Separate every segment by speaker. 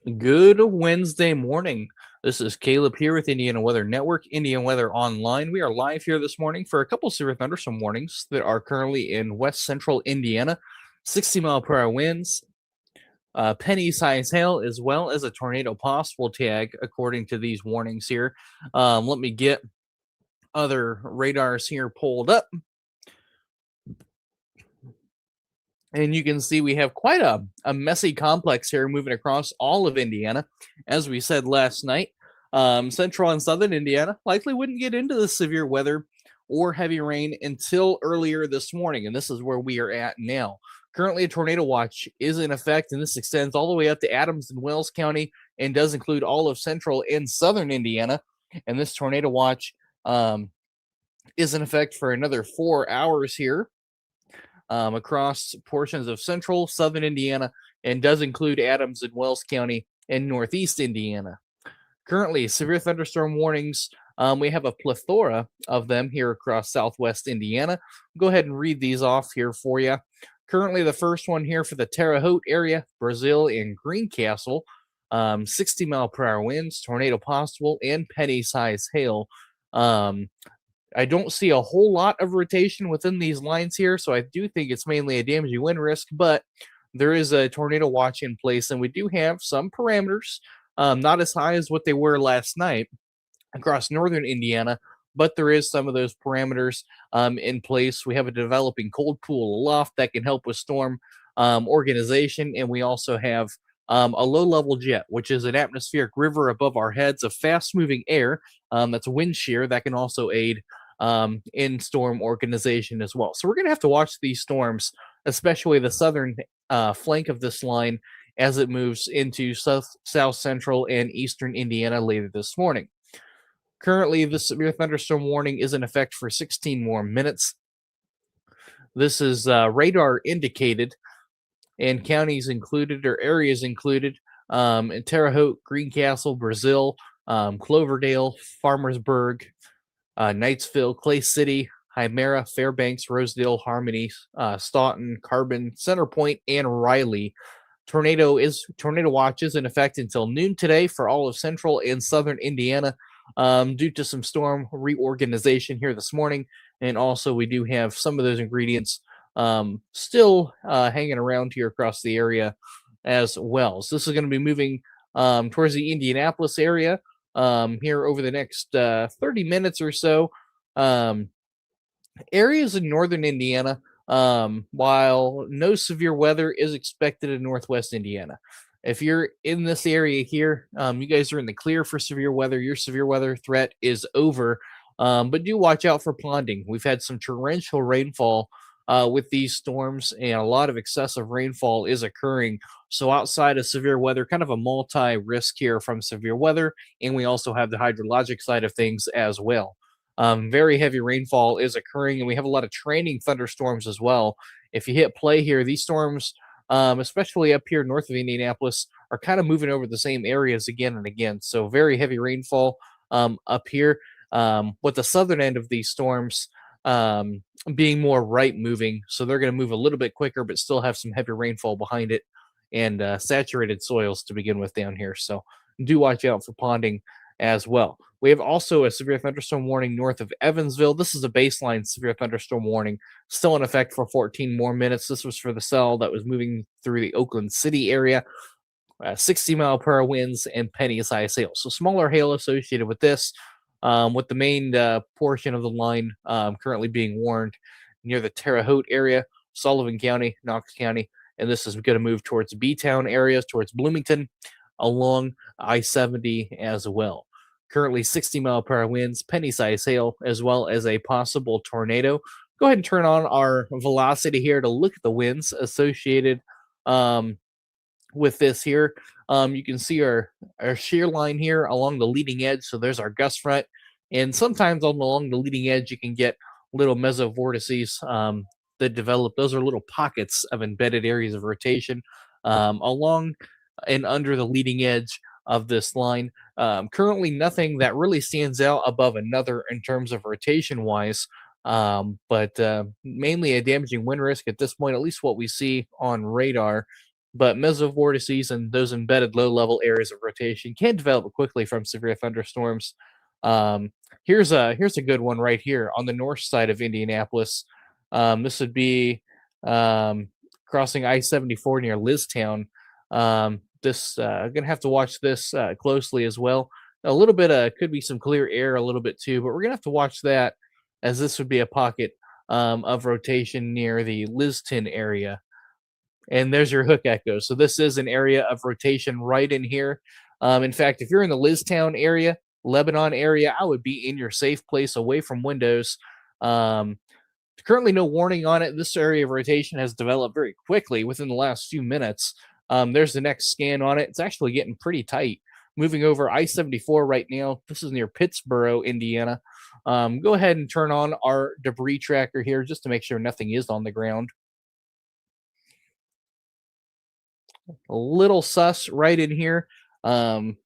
Speaker 1: Good Wednesday morning. This is Caleb here with Indiana Weather Network, Indiana Weather Online. We are live here this morning for a couple severe thunderstorm warnings that are currently in west central Indiana. 60-mile-per-hour winds, penny-size hail, as well as a tornado possible tag, according to these warnings here. Let me get other radars here pulled up. And you can see we have quite a messy complex here moving across all of Indiana. As we said last night, central and southern Indiana likely wouldn't get into the severe weather or heavy rain until earlier this morning. And this is where we are at now. Currently, a tornado watch is in effect, and this extends all the way up to Adams and Wells County and does include all of central and southern Indiana. And this tornado watch is in effect for another 4 hours here across portions of central, southern Indiana, and does include Adams and Wells County and northeast Indiana. Currently, severe thunderstorm warnings. We have a plethora of them here across southwest Indiana. Go ahead and read these off here for you. Currently, the first one here for the Terre Haute area, Brazil, and Greencastle. 60-mile-per-hour winds, tornado possible, and penny-size hail. I don't see a whole lot of rotation within these lines here, so I do think it's mainly a damaging wind risk, but there is a tornado watch in place, and we do have some parameters, not as high as what they were last night across northern Indiana, but there is some of those parameters in place. We have a developing cold pool aloft that can help with storm organization, and we also have a low level jet, which is an atmospheric river above our heads of fast moving air that's wind shear that can also aid in storm organization as well. So we're going to have to watch these storms, especially the southern flank of this line as it moves into south central and eastern Indiana later this morning. Currently, the severe thunderstorm warning is in effect for 16 more minutes. This is radar indicated and counties included or areas included in Terre Haute, Greencastle, Brazil, Cloverdale, Farmersburg, Knightsville, Clay City, Hymera, Fairbanks, Rosedale, Harmony, Staunton, Carbon, Centerpoint, and Riley. Tornado watch is in effect until noon today for all of central and southern Indiana due to some storm reorganization here this morning. And also, we do have some of those ingredients still hanging around here across the area as well. So, this is going to be moving towards the Indianapolis area here over the next 30 minutes or so. Areas in northern Indiana, while no severe weather is expected in northwest Indiana. If you're in this area here, you guys are in the clear for severe weather. Your severe weather threat is over, but do watch out for ponding. We've had some torrential rainfall with these storms, and a lot of excessive rainfall is occurring. So, outside of severe weather, kind of a multi risk here from severe weather, and we also have the hydrologic side of things as well. Very heavy rainfall is occurring, and we have a lot of training thunderstorms as well. If you hit play here, these storms, especially up here north of Indianapolis, are kind of moving over the same areas again and again. So, very heavy rainfall up here. With the southern end of these storms being more right moving, so they're going to move a little bit quicker, but still have some heavy rainfall behind it and saturated soils to begin with down here. So, do watch out for ponding as well. We have also a severe thunderstorm warning north of Evansville. This is a baseline severe thunderstorm warning, still in effect for 14 more minutes. This was for the cell that was moving through the Oakland City area. 60-mile-per-hour winds and penny-sized hail. So smaller hail associated with this, with the main portion of the line currently being warned near the Terre Haute area, Sullivan County, Knox County, and this is going to move towards B-Town areas, towards Bloomington, along I-70 as well. Currently 60-mile-per-hour winds, penny-sized hail, as well as a possible tornado. Go ahead and turn on our velocity here to look at the winds associated with this here. You can see our shear line here along the leading edge. So there's our gust front. And sometimes along the leading edge, you can get little mesovortices that develop. Those are little pockets of embedded areas of rotation along and under the leading edge of this line. Currently, nothing that really stands out above another in terms of rotation wise, but mainly a damaging wind risk at this point, at least what we see on radar. but mesovortices and those embedded low-level areas of rotation can develop quickly from severe thunderstorms. Um, here's a good one right here on the north side of Indianapolis. This would be um, crossing I-74 near Liztown. This gonna have to watch this closely as well. A little bit could be some clear air a little bit too, but we're gonna have to watch that as this would be a pocket of rotation near the Liston area. And there's your hook echo. So this is an area of rotation right in here. In fact, if you're in the Liztown area, Lebanon area, I would be in your safe place away from windows. Um, Currently, no warning on it. This area of rotation has developed very quickly within the last few minutes. There's the next scan on it. It's actually getting pretty tight. Moving over I-74 right now. This is near Pittsboro, Indiana. Go ahead and turn on our debris tracker here just to make sure nothing is on the ground. A little sus right in here. Um,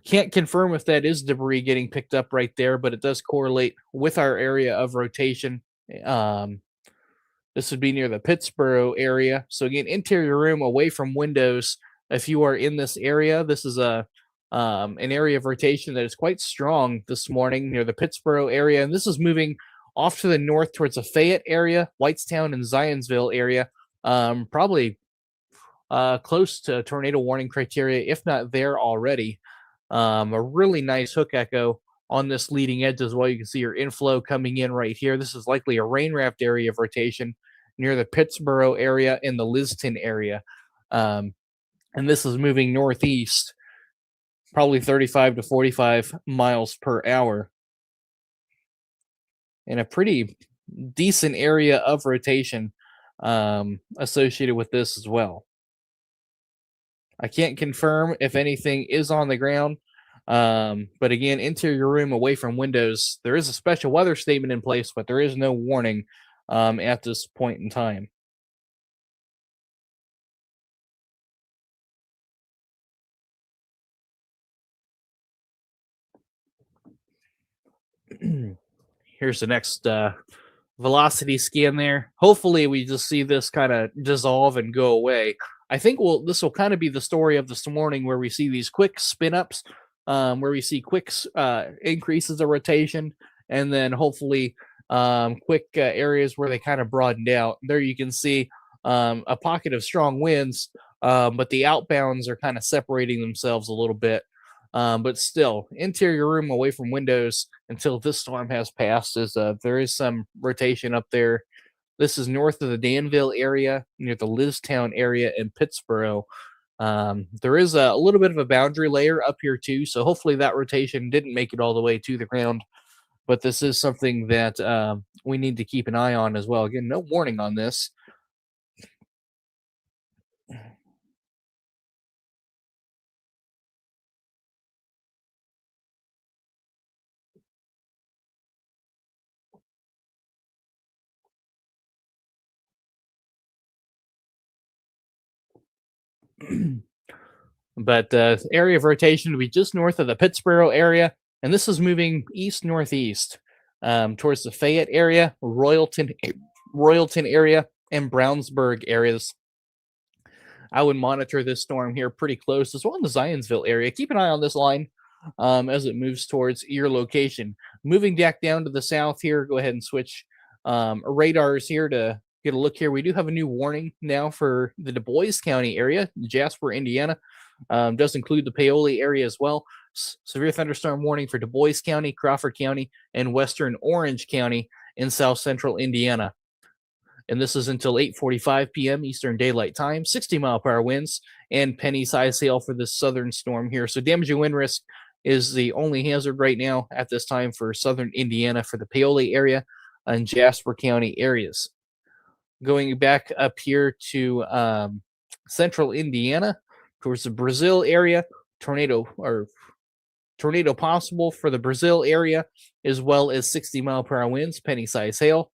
Speaker 1: can't confirm if that is debris getting picked up right there, but it does correlate with our area of rotation. Um, this would be near the Pittsboro area. So again, interior room away from windows. If you are in this area, this is a an area of rotation that is quite strong this morning near the Pittsboro area, and this is moving off to the north towards the Fayette area, Whitestown, and Zionsville area. Probably close to tornado warning criteria, if not there already. A really nice hook echo on this leading edge as well. You can see your inflow coming in right here. This is likely a rain raft area of rotation near the Pittsboro area and the Liston area. Um, and this is moving northeast, probably 35 to 45 miles per hour. In a pretty decent area of rotation associated with this as well. I can't confirm if anything is on the ground. But again, interior room away from windows. There is a special weather statement in place, but there is no warning at this point in time. Here's the next velocity scan there. Hopefully, we just see this kind of dissolve and go away. I think this will kind of be the story of this morning, where we see these quick spin ups, where we see quick increases of rotation, and then hopefully quick areas where they kind of broadened out. There you can see a pocket of strong winds, but the outbounds are kind of separating themselves a little bit. But still, interior room away from windows until this storm has passed. Is there is some rotation up there. This is north of the Danville area, near the Liztown area in Pittsboro. There is a little bit of a boundary layer up here too, so hopefully that rotation didn't make it all the way to the ground. But this is something that we need to keep an eye on as well. Again, no warning on this. But area of rotation will be just north of the Pittsboro area, and this is moving east northeast towards the Fayette area, Royalton area, and Brownsburg areas. I would monitor this storm here pretty close as well in the Zionsville area. Keep an eye on this line as it moves towards your location. Moving back down to the south here, go ahead and switch radars here to get a look here. We do have a new warning now for the Du Bois County area, Jasper, Indiana. Does include the Paoli area as well. Severe thunderstorm warning for Du Bois County, Crawford County, and Western Orange County in south central Indiana. And this is until 8:45 p.m. Eastern Daylight Time. 60-mile-per-hour winds and penny-size hail for this southern storm here. So damaging wind risk is the only hazard right now at this time for southern Indiana for the Paoli area and Jasper County areas. Going back up here to central Indiana towards the Brazil area, tornado possible for the Brazil area, as well as 60-mile-per-hour winds, penny-size hail.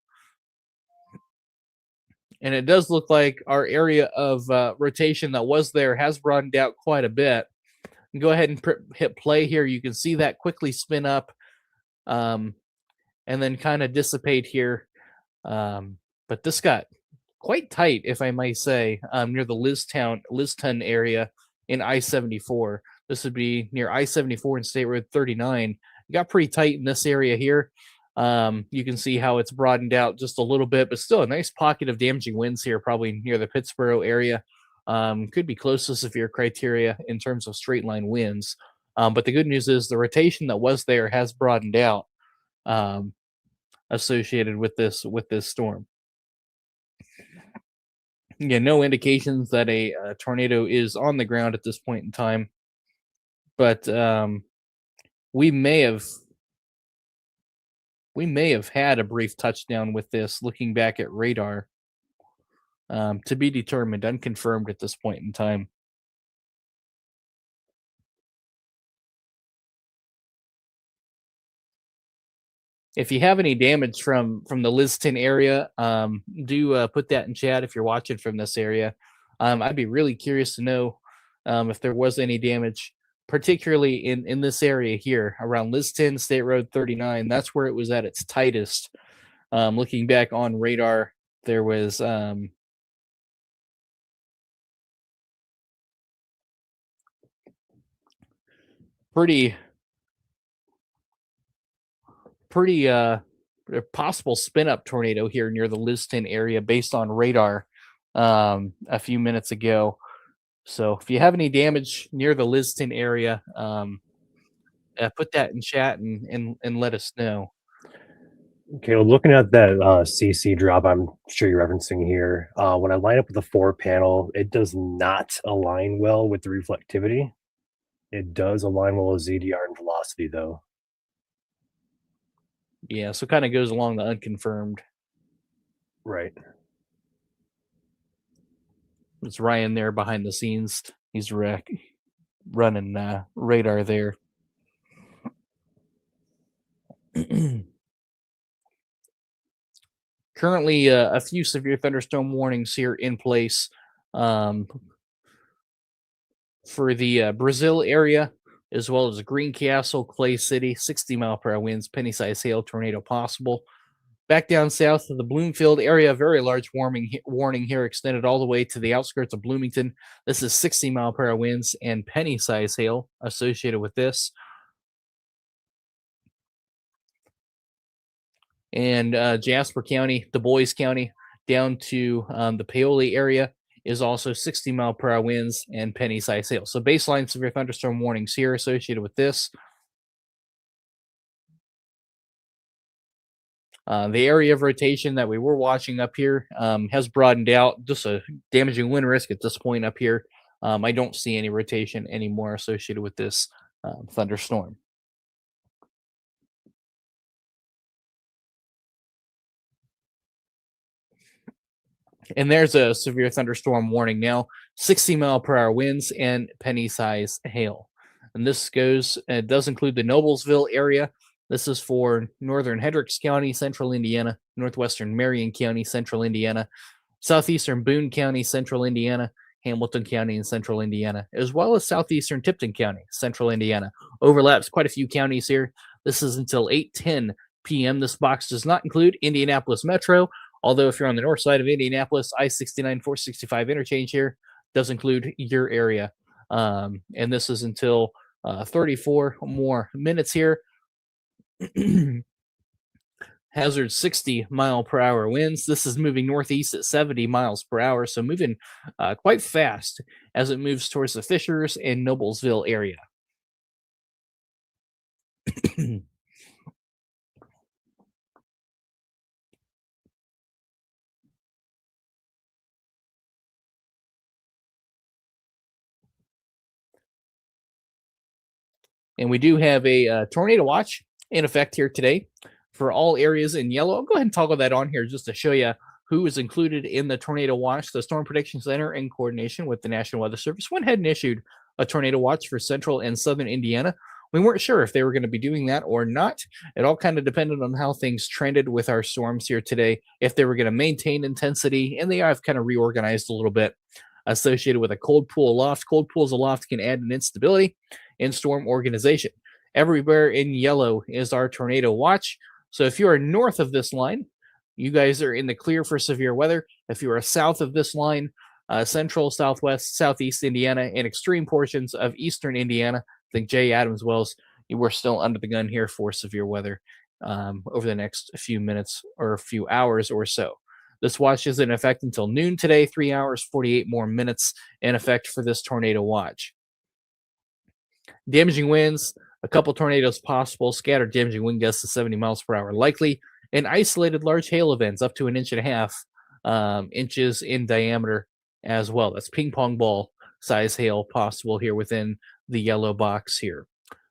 Speaker 1: And it does look like our area of rotation that was there has broadened out quite a bit. Go ahead and hit play here. You can see that quickly spin up and then kind of dissipate here. But this got quite tight, if I might say, near the Liston area in I-74. This would be near I-74 and State Road 39. It got pretty tight in this area here. You can see how it's broadened out just a little bit, but still a nice pocket of damaging winds here, probably near the Pittsboro area. Could be close to severe criteria in terms of straight line winds. But the good news is the rotation that was there has broadened out, associated with this storm. Yeah, no indications that a tornado is on the ground at this point in time, but we may have had a brief touchdown with this. Looking back at radar, to be determined, unconfirmed at this point in time. If you have any damage from the Liston area, do put that in chat if you're watching from this area. I'd be really curious to know if there was any damage, particularly in this area here around Liston, State Road 39. That's where it was at its tightest. Looking back on radar, there was pretty possible spin up tornado here near the Liston area based on radar a few minutes ago. So if you have any damage near the Liston area, put that in chat and let us know.
Speaker 2: Okay, well, looking at that CC drop, I'm sure you're referencing here. When I line up with the 4 panel, it does not align well with the reflectivity. It does align well with ZDR and velocity, though.
Speaker 1: Yeah, so kind of goes along the unconfirmed.
Speaker 2: Right.
Speaker 1: It's Ryan there behind the scenes. He's running radar there. Currently, a few severe thunderstorm warnings here in place for the Brazil area, as well as Greencastle, Clay City, 60-mile-per-hour winds, penny-size hail, tornado possible. Back down south to the Bloomfield area, very large warning here extended all the way to the outskirts of Bloomington. This is 60-mile-per-hour winds and penny-size hail associated with this. And Jasper County, Du Bois County, down to the Paoli area is also 60-mile-per-hour winds and penny-size hail. So baseline severe thunderstorm warnings here associated with this. The area of rotation that we were watching up here has broadened out. Just a damaging wind risk at this point up here. I don't see any rotation anymore associated with this thunderstorm. And there's a severe thunderstorm warning now, 60-mile-per-hour winds and penny-size hail. And this does include the Noblesville area. This is for northern Hendricks County, central Indiana, northwestern Marion County, central Indiana, southeastern Boone County, central Indiana, Hamilton County, and central Indiana, as well as southeastern Tipton County, central Indiana. Overlaps quite a few counties here. This is until 8:10 p.m. This box does not include Indianapolis Metro, although if you're on the north side of Indianapolis, I-69, 465 interchange here does include your area. And this is until 34 more minutes here. Hazard 60-mile-per-hour winds. This is moving northeast at 70 miles per hour, so moving quite fast as it moves towards the Fishers and Noblesville area. And we do have a tornado watch in effect here today for all areas in yellow. I'll go ahead and toggle that on here just to show you who is included in the tornado watch. The Storm Prediction Center, in coordination with the National Weather Service, went ahead and issued a tornado watch for central and southern Indiana. We weren't sure if they were going to be doing that or not. It all kind of depended on how things trended with our storms here today, if they were going to maintain intensity, and they have kind of reorganized a little bit associated with a cold pool aloft. Cold pools aloft can add an instability in storm organization. Everywhere in yellow is our tornado watch. So if you are north of this line, you guys are in the clear for severe weather. If you are south of this line, central, southwest, southeast Indiana, and extreme portions of eastern Indiana, I think Jay Adams Wells, you were still under the gun here for severe weather over the next few minutes or a few hours or so. This watch is in effect until noon today, 3 hours, 48 more minutes in effect for this tornado watch. Damaging winds, a couple tornadoes possible, scattered damaging wind gusts to 70 miles per hour likely, and isolated large hail events up to 1.5 inches in diameter as well. That's ping pong ball size hail possible here within the yellow box here.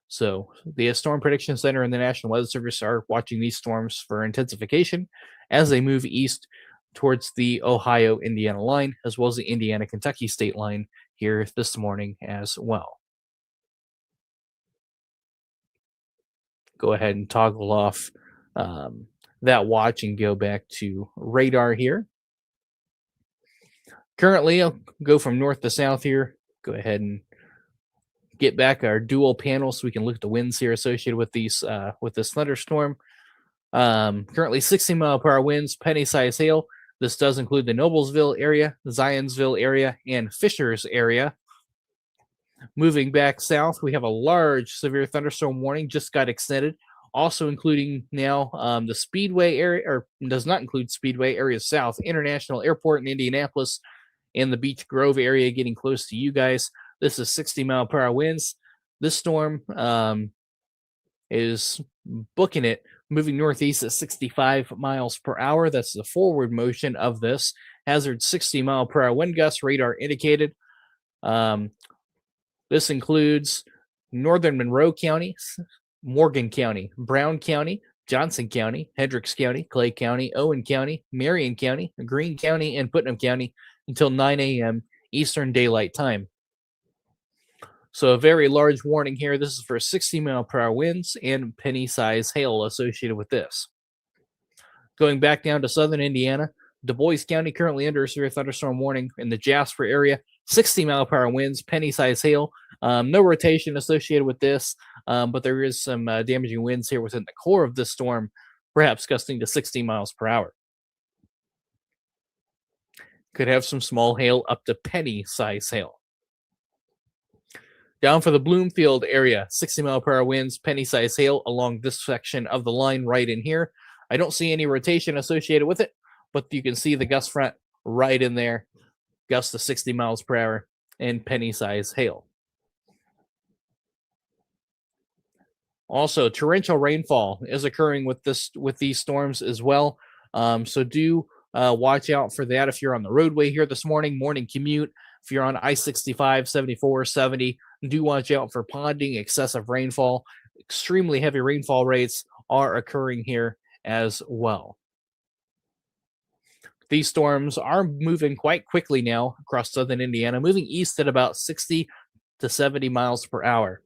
Speaker 1: So the Storm Prediction Center and the National Weather Service are watching these storms for intensification as they move east towards the Ohio-Indiana line, as well as the Indiana-Kentucky state line here this morning as well. Go ahead and toggle off that watch and go back to radar here. Currently, I'll go from north to south here. Go ahead and get back our dual panel so we can look at the winds here associated with these with this thunderstorm. Currently 60-mile-per-hour winds, penny-size hail. This does include the Noblesville area, Zionsville area, and Fishers area. Moving back south, we have a large severe thunderstorm warning just got extended, also including now the Speedway area, or does not include Speedway area south, International Airport in Indianapolis, and the Beech Grove area getting close to you guys. This is 60-mile-per-hour winds. This storm is booking it, moving northeast at 65 miles per hour. That's the forward motion of this. Hazard 60-mile-per-hour wind gusts, radar indicated. This includes northern Monroe County, Morgan County, Brown County, Johnson County, Hendricks County, Clay County, Owen County, Marion County, Greene County, and Putnam County until 9 a.m. Eastern Daylight Time. So a very large warning here. This is for 60-mile-per-hour winds and penny-size hail associated with this. Going back down to southern Indiana, Du Bois County currently under a severe thunderstorm warning in the Jasper area. 60-mile-per-hour winds, penny-size hail. No rotation associated with this, but there is some damaging winds here within the core of this storm, perhaps gusting to 60 miles per hour. Could have some small hail up to penny-size hail. Down for the Bloomfield area, 60-mile-per-hour winds, penny-size hail along this section of the line right in here. I don't see any rotation associated with it, but you can see the gust front right in there. Gusts to 60 miles per hour and penny-size hail. Also, torrential rainfall is occurring with these storms as well. So do watch out for that if you're on the roadway here this morning commute. If you're on I-65, 74, 70, do watch out for ponding, excessive rainfall. Extremely heavy rainfall rates are occurring here as well. These storms are moving quite quickly now across southern Indiana, moving east at about 60 to 70 miles per hour.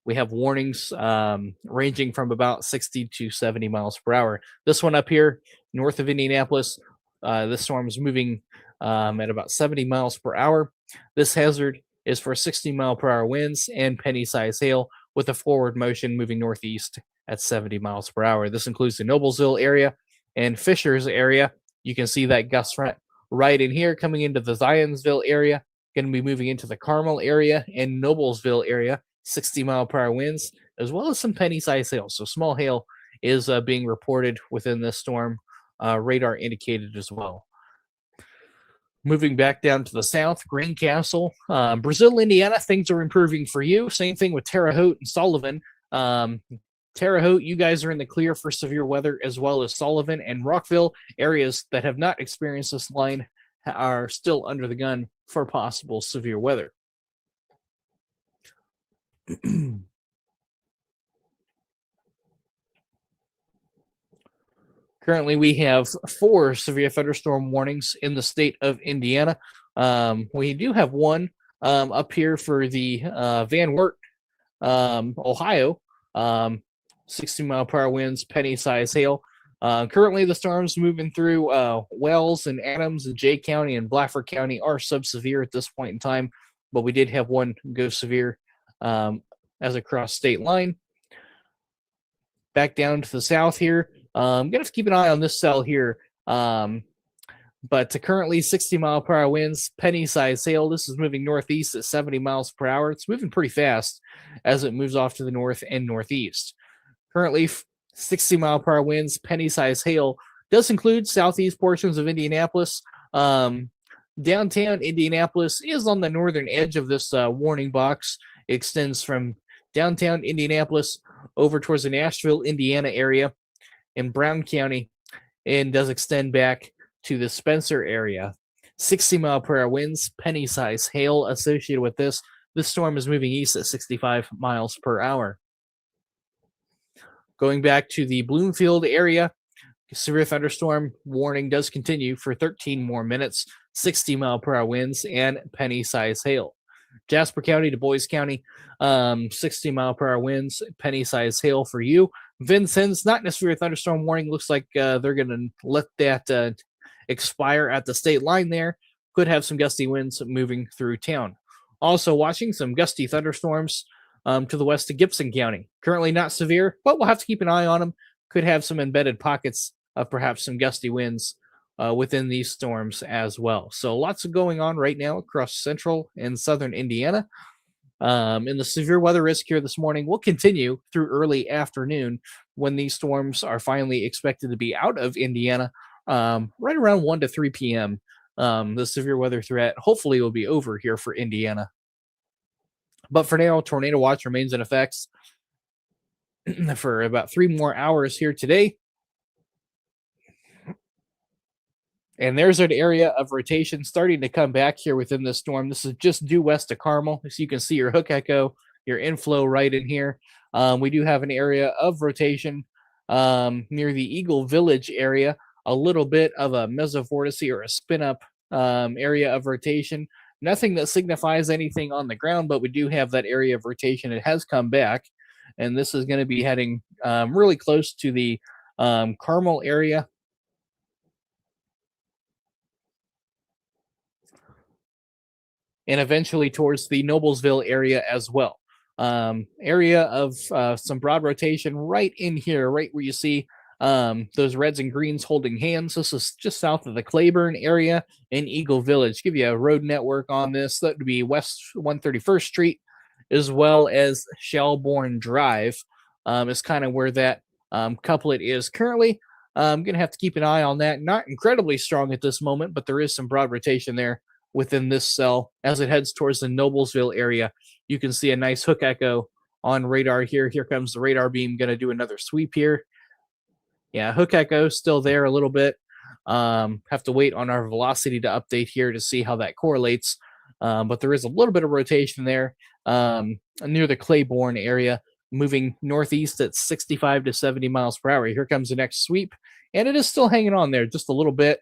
Speaker 1: We have warnings ranging from about 60 to 70 miles per hour. This one up here, north of Indianapolis, this storm is moving at about 70 miles per hour. This hazard is for 60-mile-per-hour winds and penny-size hail with a forward motion moving northeast at 70 miles per hour. This includes the Noblesville area and Fishers area. You can see that gust front right in here coming into the Zionsville area, going to be moving into the Carmel area and Noblesville area, 60-mile-per-hour winds, as well as some penny-size hail. So small hail is being reported within this storm, radar indicated as well. Moving back down to the south, Greencastle, Brazil, Indiana, things are improving for you. Same thing with Terre Haute and Sullivan. Terre Haute, you guys are in the clear for severe weather, as well as Sullivan and Rockville. Areas that have not experienced this line are still under the gun for possible severe weather. Currently, we have 4 severe thunderstorm warnings in the state of Indiana. We do have one up here for the Van Wert, Ohio. 60-mile-per-hour winds, penny-size hail. Currently, the storms moving through Wells and Adams and Jay County and Blatford County are sub-severe at this point in time, but we did have one go severe as a cross-state line. Back down to the south here. I'm going to have to keep an eye on this cell here. But to currently 60-mile-per-hour winds, penny-sized hail. This is moving northeast at 70 miles per hour. It's moving pretty fast as it moves off to the north and northeast. Currently, 60-mile-per-hour winds, penny-sized hail does include southeast portions of Indianapolis. Downtown Indianapolis is on the northern edge of this warning box. It extends from downtown Indianapolis over towards the Nashville, Indiana area in Brown County, and does extend back to the Spencer area. 60-mile-per-hour winds, penny-sized hail associated with this. This storm is moving east at 65 miles per hour. Going back to the Bloomfield area, severe thunderstorm warning does continue for 13 more minutes. 60-mile-per-hour winds and penny-sized hail. Jasper County, Du Bois County, 60-mile-per-hour winds, penny-sized hail for you. Vincennes, not a severe thunderstorm warning. Looks like they're going to let that expire at the state line there. Could have some gusty winds moving through town. Also watching some gusty thunderstorms to the west of Gibson County. Currently not severe, but we'll have to keep an eye on them. Could have some embedded pockets of perhaps some gusty winds within these storms as well. So lots of going on right now across central and southern Indiana. And the severe weather risk here this morning will continue through early afternoon when these storms are finally expected to be out of Indiana right around 1 to 3 p.m. The severe weather threat hopefully will be over here for Indiana. But for now, tornado watch remains in effect for about 3 more hours here today. And there's an area of rotation starting to come back here within this storm. This is just due west of Carmel. So you can see your hook echo, your inflow right in here. We do have an area of rotation near the Eagle Village area, a little bit of a mesovortice or a spin up area of rotation. Nothing that signifies anything on the ground, but we do have that area of rotation. It has come back, and this is going to be heading really close to the Carmel area. And eventually towards the Noblesville area as well. Area of some broad rotation right in here, right where you see those reds and greens holding hands. This is just south of the Claiborne area in Eagle Village. Give you a road network on this. That would be West 131st Street as well as Shelbourne Drive is kind of where that couplet is currently. I'm going to have to keep an eye on that. Not incredibly strong at this moment, but there is some broad rotation there within this cell as it heads towards the Noblesville area. You can see a nice hook echo on radar here. Here comes the radar beam, going to do another sweep here. Yeah, hook echo still there a little bit. Have to wait on our velocity to update here to see how that correlates. But there is a little bit of rotation there near the Claiborne area, moving northeast at 65 to 70 miles per hour. Here comes the next sweep, and it is still hanging on there just a little bit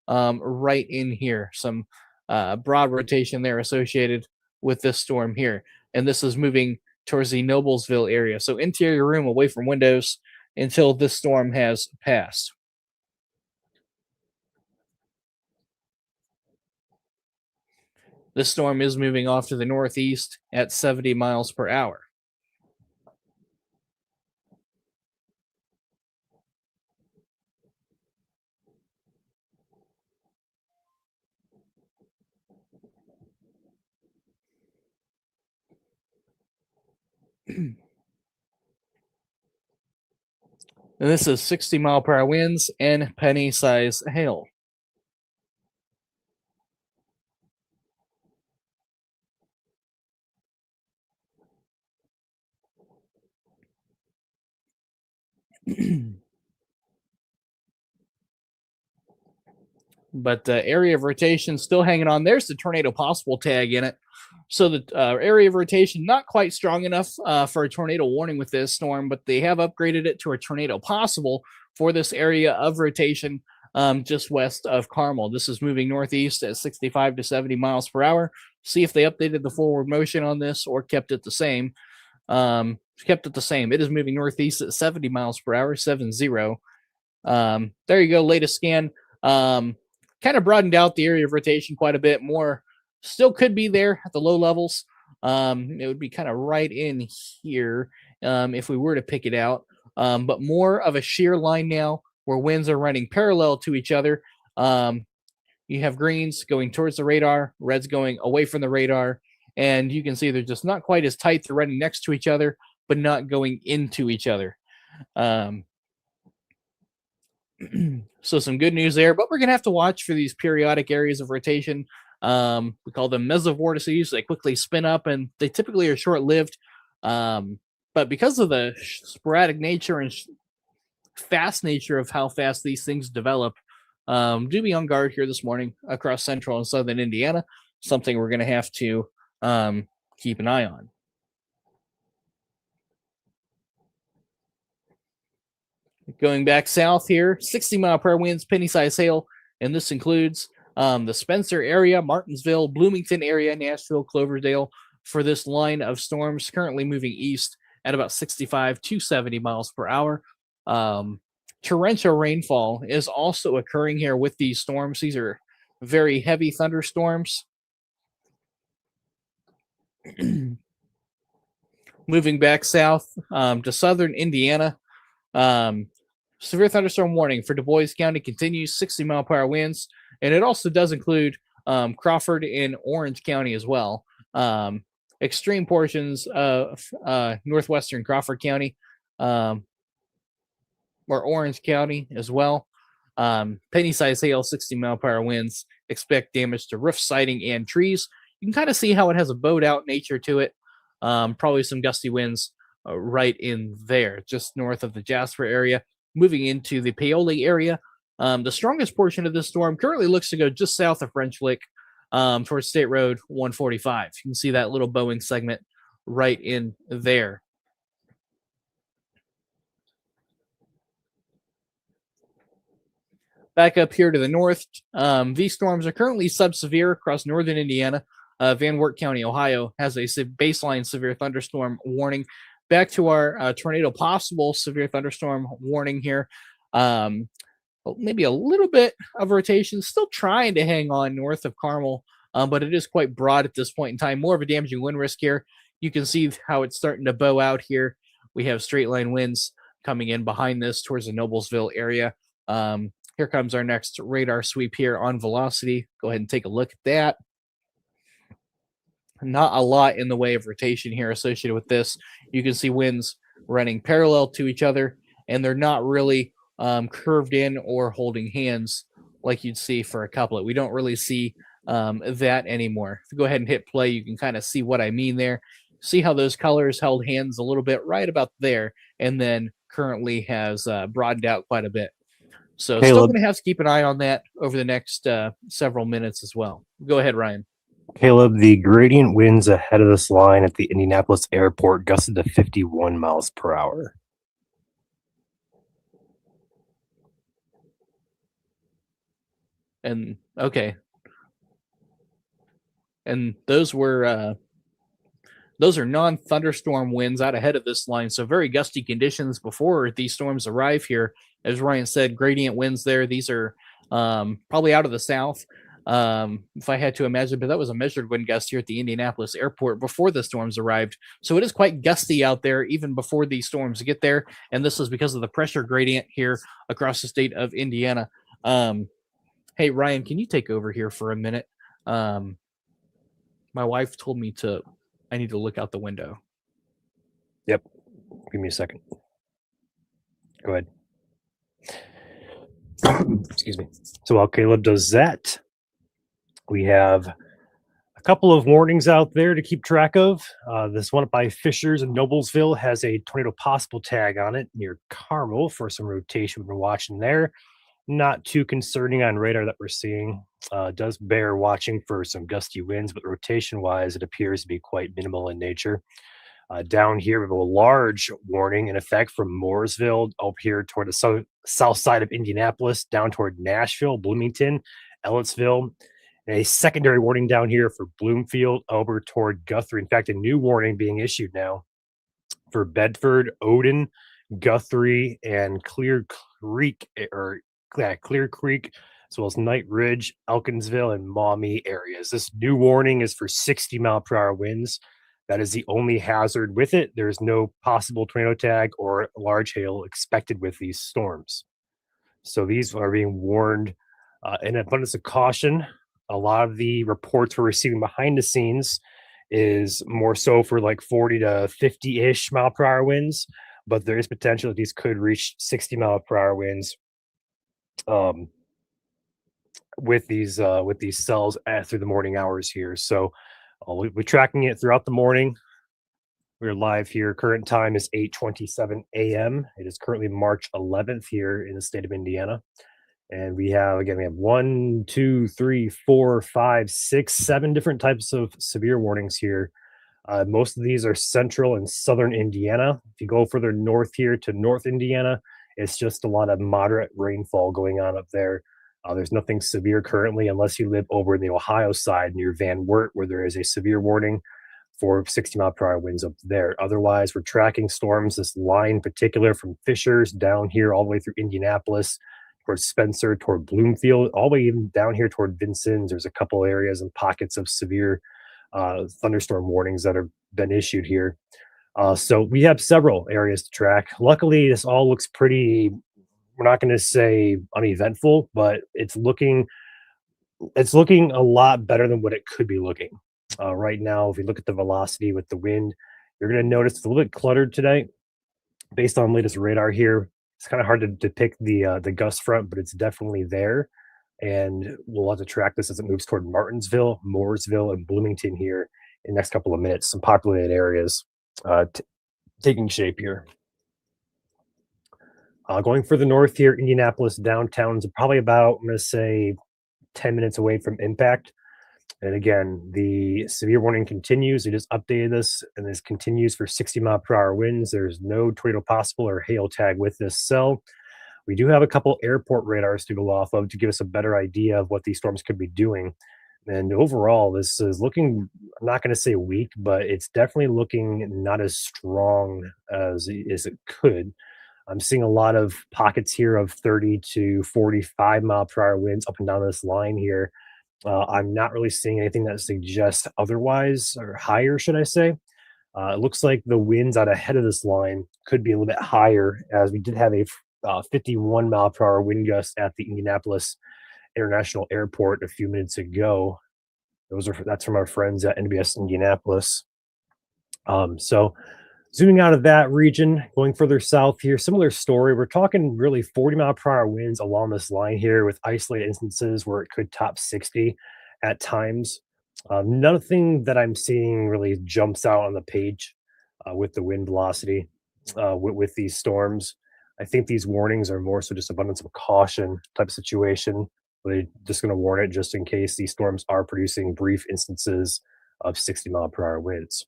Speaker 1: right in here. Some broad rotation there associated with this storm here. And this is moving towards the Noblesville area. So interior room away from windows until this storm has passed. This storm is moving off to the northeast at 70 miles per hour. And this is 60-mile-per-hour winds and penny-sized hail. But the area of rotation still hanging on. There's the tornado possible tag in it. So the area of rotation not quite strong enough for a tornado warning with this storm, but they have upgraded it to a tornado possible for this area of rotation just west of Carmel. This is moving northeast at 65 to 70 miles per hour. See if they updated the forward motion on this or kept it the same. Kept it the same. It is moving northeast at 70 miles per hour, 7-0. There you go, latest scan. Kind of broadened out the area of rotation quite a bit more. Still could be there at the low levels. It would be kind of right in here if we were to pick it out. But more of a shear line now where winds are running parallel to each other. You have greens going towards the radar, reds going away from the radar, and you can see they're just not quite as tight. They're running next to each other, but not going into each other. So some good news there, but we're going to have to watch for these periodic areas of rotation. We call them mesovortices. They quickly spin up, and they typically are short-lived. But because of the sporadic nature and fast nature of how fast these things develop, do be on guard here this morning across central and southern Indiana. Something we're going to have to keep an eye on. Going back south here, 60-mile-per-hour winds, penny-size hail, and this includes the Spencer area, Martinsville, Bloomington area, Nashville, Cloverdale for this line of storms currently moving east at about 65 to 70 miles per hour. Torrential rainfall is also occurring here with these storms. These are very heavy thunderstorms. Moving back south to southern Indiana, severe thunderstorm warning for Du Bois County continues, 60-mile-per-hour winds, and it also does include Crawford and Orange County as well. Extreme portions of northwestern Crawford County, or Orange County as well. Penny-size hail, 60-mile-per-hour winds. Expect damage to roof siding and trees. You can kind of see how it has a bowed-out nature to it. Probably some gusty winds right in there, just north of the Jasper area. Moving into the Paoli area, the strongest portion of this storm currently looks to go just south of French Lick towards State Road 145. You can see that little bowing segment right in there. Back up here to the north, these storms are currently subsevere across northern Indiana. Van Wert County, Ohio, has a baseline severe thunderstorm warning. Back to our tornado possible severe thunderstorm warning here. Maybe a little bit of rotation, still trying to hang on north of Carmel, but it is quite broad at this point in time. More of a damaging wind risk here. You can see how it's starting to bow out here. We have straight line winds coming in behind this towards the Noblesville area. Here comes our next radar sweep here on velocity. Go ahead and take a look at that. Not a lot in the way of rotation here associated with this. You can see winds running parallel to each other, and they're not really curved in or holding hands like you'd see for a couplet. We don't really see that anymore. If you go ahead and hit play, you can kind of see what I mean there. See how those colors held hands a little bit right about there, and then currently has broadened out quite a bit. So Caleb, still going to have to keep an eye on that over the next several minutes as well. Go ahead, Ryan.
Speaker 2: Caleb, the gradient winds ahead of this line at the Indianapolis airport gusted to 51 miles per hour.
Speaker 1: And okay. And those are non-thunderstorm winds out ahead of this line. So very gusty conditions before these storms arrive here. As Ryan said, gradient winds there. These are probably out of the south. If I had to imagine, but that was a measured wind gust here at the Indianapolis airport before the storms arrived. So it is quite gusty out there even before these storms get there. And this is because of the pressure gradient here across the state of Indiana. Hey, Ryan, can you take over here for a minute? My wife told me I need to look out the window.
Speaker 2: Yep. Give me a second. Go ahead. Excuse me. So while Caleb does that, we have a couple of warnings out there to keep track of. This one up by Fishers and Noblesville has a tornado possible tag on it near Carmel for some rotation we've been watching there. Not too concerning on radar that we're seeing. Does bear watching for some gusty winds, but rotation-wise, it appears to be quite minimal in nature. Down here, we have a large warning in effect from Mooresville up here toward the south side of Indianapolis, down toward Nashville, Bloomington, Ellettsville. And a secondary warning down here for Bloomfield over toward Guthrie. In fact, a new warning being issued now for Bedford, Odin, Guthrie, and Clear Creek, as well as Knight Ridge, Elkinsville, and Maumee areas. This new warning is for 60-mile-per-hour winds. That is the only hazard with it. There's no possible tornado tag or large hail expected with these storms. So these are being warned in abundance of caution. A lot of the reports we're receiving behind the scenes is more so for like 40 to 50-ish mile per hour winds, but there is potential that these could reach 60 mile per hour winds um, with these cells through the morning hours here. So we're tracking it throughout the morning. We're live here. Current time is 8:27 a.m. It is currently March 11th here in the state of Indiana. And we have, again, we have 1, 2, 3, 4, 5, 6, 7 different types of severe warnings here. Most of these are central and southern Indiana. If you go further north here to North Indiana, it's just a lot of moderate rainfall going on up there. There's nothing severe currently, unless you live over in the Ohio side near Van Wert, where there is a severe warning for 60 mile per hour winds up there. Otherwise, we're tracking storms, this line in particular from Fishers down here all the way through Indianapolis, towards Spencer, toward Bloomfield, all the way even down here toward Vincennes. There's a couple areas and pockets of severe thunderstorm warnings that have been issued here. So we have several areas to track. Luckily, this all looks pretty, we're not going to say uneventful, but it's looking a lot better than what it could be looking. Right now, if you look at the velocity with the wind, you're going to notice it's a little bit cluttered today. Based on latest radar here, it's kind of hard to depict the gust front, but it's definitely there. And we'll have to track this as it moves toward Martinsville, Mooresville, and Bloomington here in the next couple of minutes. Some populated areas taking shape here. Going further north here, Indianapolis downtown is probably about, I'm going to say, 10 minutes away from impact. And again, the severe warning continues. They just updated this, and this continues for 60 mile per hour winds. There's no tornado possible or hail tag with this cell. We do have a couple airport radars to go off of to give us a better idea of what these storms could be doing. And overall, this is looking, I'm not going to say weak, but it's definitely looking not as strong as it could. I'm seeing a lot of pockets here of 30 to 45 mile per hour winds up and down this line here. I'm not really seeing anything that suggests otherwise, or higher, should I say. It looks like the winds out ahead of this line could be a little bit higher, as we did have a 51 mile per hour wind gust at the Indianapolis International Airport a few minutes ago. That's from our friends at NBS Indianapolis. So zooming out of that region, going further south here, similar story. We're talking really 40 mile per hour winds along this line here, with isolated instances where it could top 60 at times. Nothing that I'm seeing really jumps out on the page with the wind velocity with these storms. I think these warnings are more so just abundance of caution type of situation. They're just going to warn it just in case these storms are producing brief instances of 60 mile per hour winds.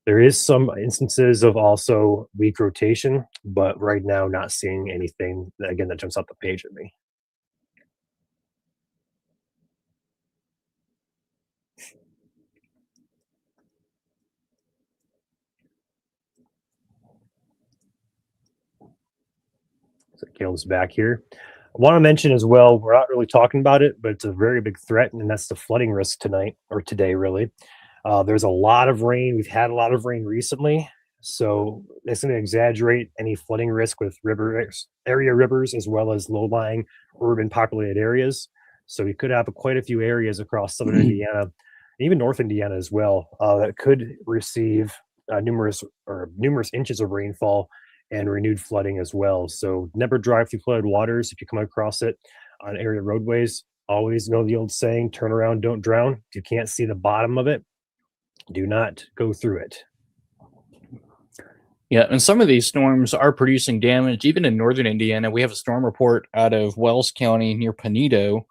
Speaker 2: There is some instances of also weak rotation, but right now not seeing anything that jumps out the page at me. So Caleb's back here. I want to mention as well, we're not really talking about it, but it's a very big threat, and that's the flooding risk tonight, or today, really. There's a lot of rain. We've had a lot of rain recently, so it's going to exaggerate any flooding risk with area rivers, as well as low-lying urban populated areas. So we could have quite a few areas across southern Indiana, even North Indiana as well, that could receive numerous inches of rainfall and renewed flooding as well. So never drive through flooded waters if you come across it on area roadways. Always know the old saying, turn around, don't drown. If you can't see the bottom of it, do not go through it.
Speaker 1: Yeah, and some of these storms are producing damage. Even in northern Indiana, we have a storm report out of Wells County near Pinedo.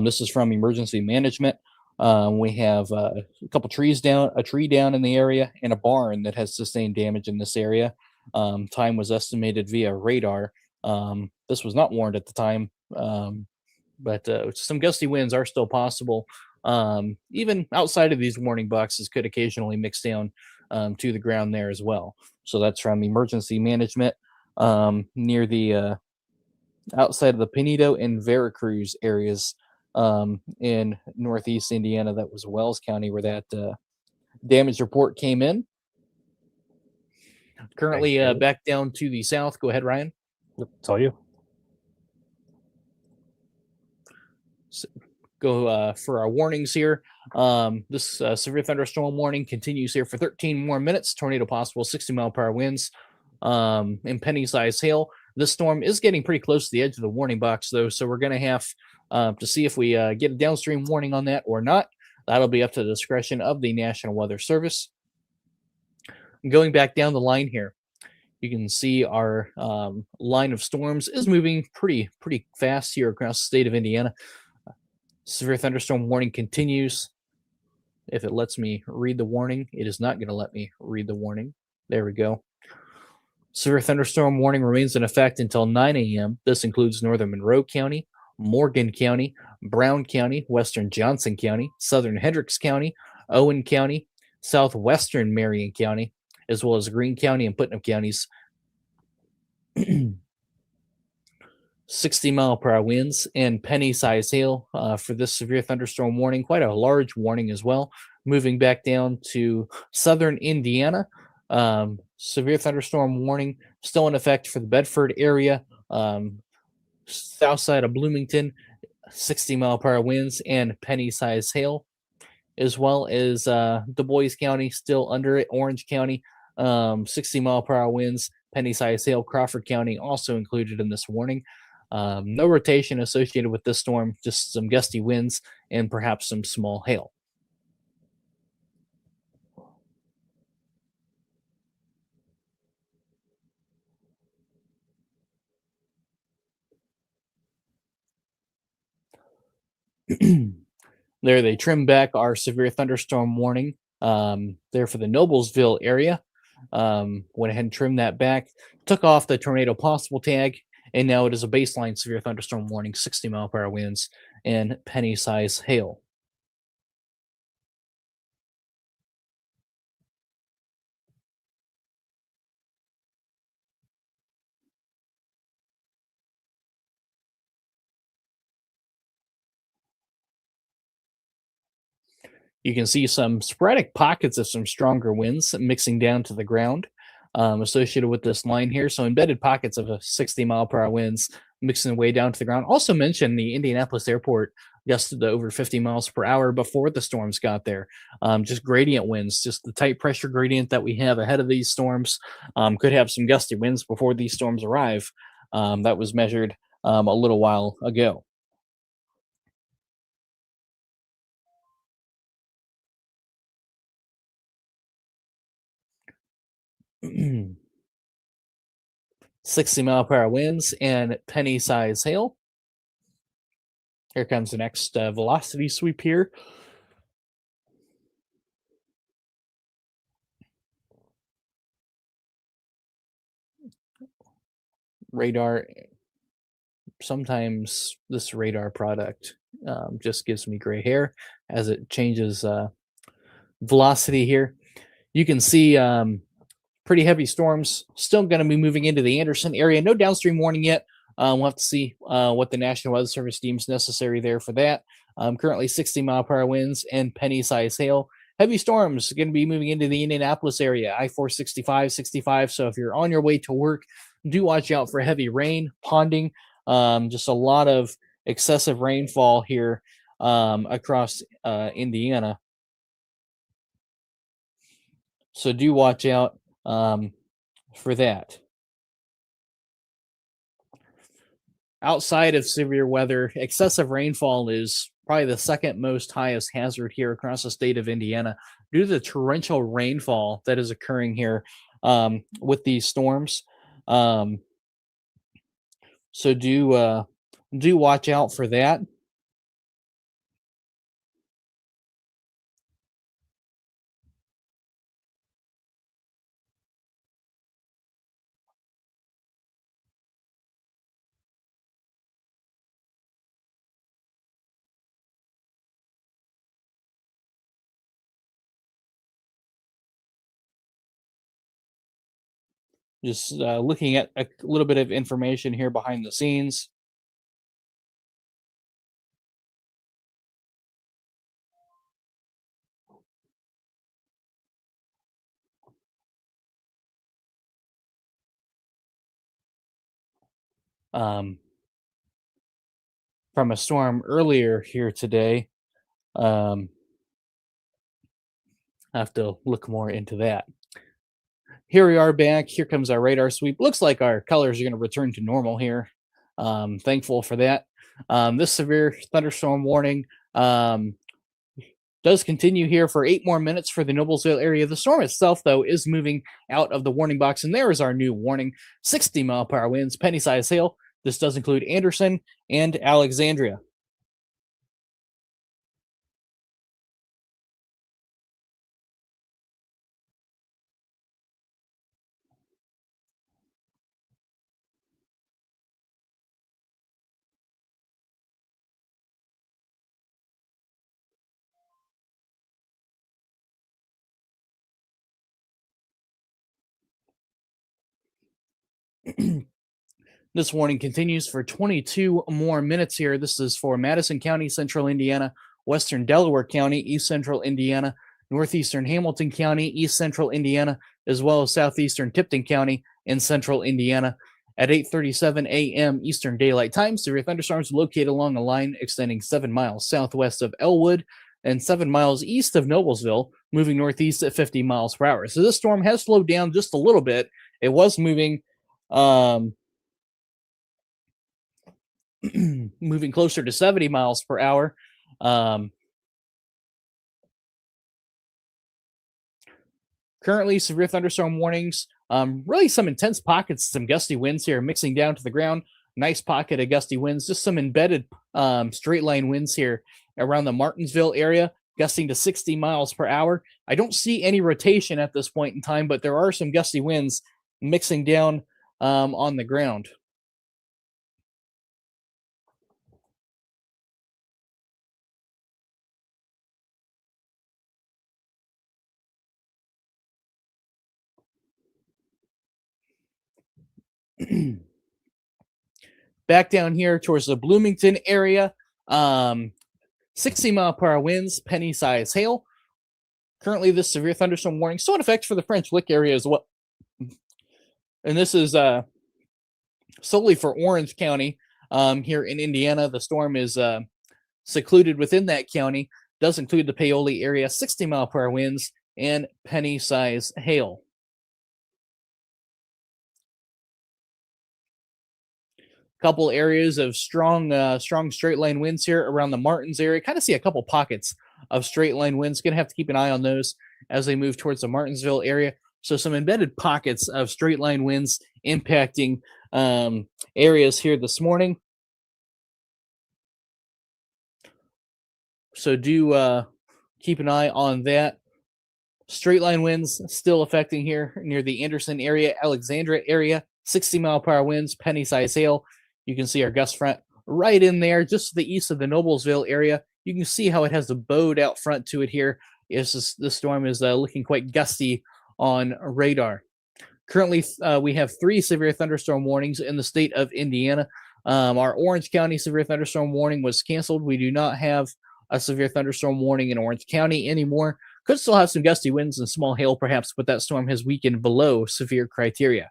Speaker 1: This is from emergency management. We have a couple trees down, a tree down in the area, and a barn that has sustained damage in this area. Time was estimated via radar. This was not warned at the time, but some gusty winds are still possible. Even outside of these warning boxes could occasionally mix down to the ground there as well. So that's from emergency management near the outside of the Pinedo and Veracruz areas in northeast Indiana. That was Wells County where that damage report came in. Currently back down to the south. Go ahead, Ryan.
Speaker 2: It's all you.
Speaker 1: go for our warnings here. This severe thunderstorm warning continues here for 13 more minutes. Tornado possible, 60-mile-per-hour winds, and penny-sized hail. This storm is getting pretty close to the edge of the warning box, though, so we're going to have to see if we get a downstream warning on that or not. That'll be up to the discretion of the National Weather Service. Going back down the line here, you can see our line of storms is moving pretty fast here across the state of Indiana. Severe thunderstorm warning continues. If it lets me read the warning, it is not going to let me read the warning. There we go. Severe thunderstorm warning remains in effect until 9 a.m. This includes northern Monroe County, Morgan County, Brown County, western Johnson County, southern Hendricks County, Owen County, southwestern Marion County, as well as Greene County and Putnam counties. 60-mile-per-hour winds and penny-sized hail for this severe thunderstorm warning. Quite a large warning as well. Moving back down to southern Indiana, severe thunderstorm warning still in effect for the Bedford area, south side of Bloomington, 60-mile-per-hour winds and penny-sized hail, as well as Du Bois County still under it, Orange County, 60-mile-per-hour winds, penny-sized hail. Crawford County also included in this warning. No rotation associated with this storm, just some gusty winds and perhaps some small hail. There they trimmed back our severe thunderstorm warning there for the Noblesville area. Went ahead and trimmed that back, took off the tornado possible tag, and now it is a baseline severe thunderstorm warning, 60-mile-per-hour winds and penny-sized hail. You can see some sporadic pockets of some stronger winds mixing down to the ground associated with this line here. So embedded pockets of a 60-mile-per-hour winds mixing way down to the ground. Also mentioned the Indianapolis airport gusted to over 50 miles per hour before the storms got there. Just gradient winds, just the tight pressure gradient that we have ahead of these storms could have some gusty winds before these storms arrive. That was measured a little while ago. 60-mile-per-hour winds and penny-sized hail. Here comes the next velocity sweep here. Radar. Sometimes this radar product just gives me gray hair as it changes velocity here. You can see pretty heavy storms still going to be moving into the Anderson area. No downstream warning yet. We'll have to see what the National Weather Service deems necessary there for that. Currently 60-mile-per-hour winds and penny-sized hail. Heavy storms going to be moving into the Indianapolis area, I-465, 65. So if you're on your way to work, do watch out for heavy rain, ponding, just a lot of excessive rainfall here across Indiana. So do watch out for that. Outside of severe weather, excessive rainfall is probably the second most highest hazard here across the state of Indiana due to the torrential rainfall that is occurring here with these storms. So do watch out for that. Just looking at a little bit of information here behind the scenes. Um, from a storm earlier here today. I have to look more into that. Here we are back. Here comes our radar sweep. Looks like our colors are going to return to normal here. Thankful for that. This severe thunderstorm warning does continue here for 8 more minutes for the Noblesville area. The storm itself, though, is moving out of the warning box, and there is our new warning: 60-mile-per-hour winds, penny-sized hail. This does include Anderson and Alexandria. This warning continues for 22 more minutes here. This is for Madison County, central Indiana, western Delaware County, east central Indiana, northeastern Hamilton County, east central Indiana, as well as southeastern Tipton County and central Indiana. At 8:37 a.m. Eastern Daylight Time, severe thunderstorms located along a line extending 7 miles southwest of Elwood and 7 miles east of Noblesville, moving northeast at 50 miles per hour. So this storm has slowed down just a little bit. It was moving moving closer to 70 miles per hour. Currently, severe thunderstorm warnings. Really some intense pockets, some gusty winds here mixing down to the ground. Nice pocket of gusty winds. Just some embedded straight line winds here around the Martinsville area, gusting to 60 miles per hour. I don't see any rotation at this point in time, but there are some gusty winds mixing down on the ground. Back down here towards the Bloomington area, 60-mile-per-hour winds, penny-sized hail. Currently, this severe thunderstorm warning still in effect for the French Lick area as well. And this is solely for Orange County here in Indiana. The storm is secluded within that county. Does include the Paoli area, 60-mile-per-hour winds, and penny-sized hail. Couple areas of strong straight line winds here around the Martins area. Kind of see a couple pockets of straight line winds. Going to have to keep an eye on those as they move towards the Martinsville area. So some embedded pockets of straight line winds impacting areas here this morning. So do keep an eye on that. Straight line winds still affecting here near the Anderson area, Alexandria area. 60-mile-per-hour winds, penny-sized hail. You can see our gust front right in there, just to the east of the Noblesville area. You can see how it has a bowed out front to it here. This storm is looking quite gusty on radar. Currently, we have 3 severe thunderstorm warnings in the state of Indiana. Our Orange County severe thunderstorm warning was canceled. We do not have a severe thunderstorm warning in Orange County anymore. Could still have some gusty winds and small hail, perhaps, but that storm has weakened below severe criteria.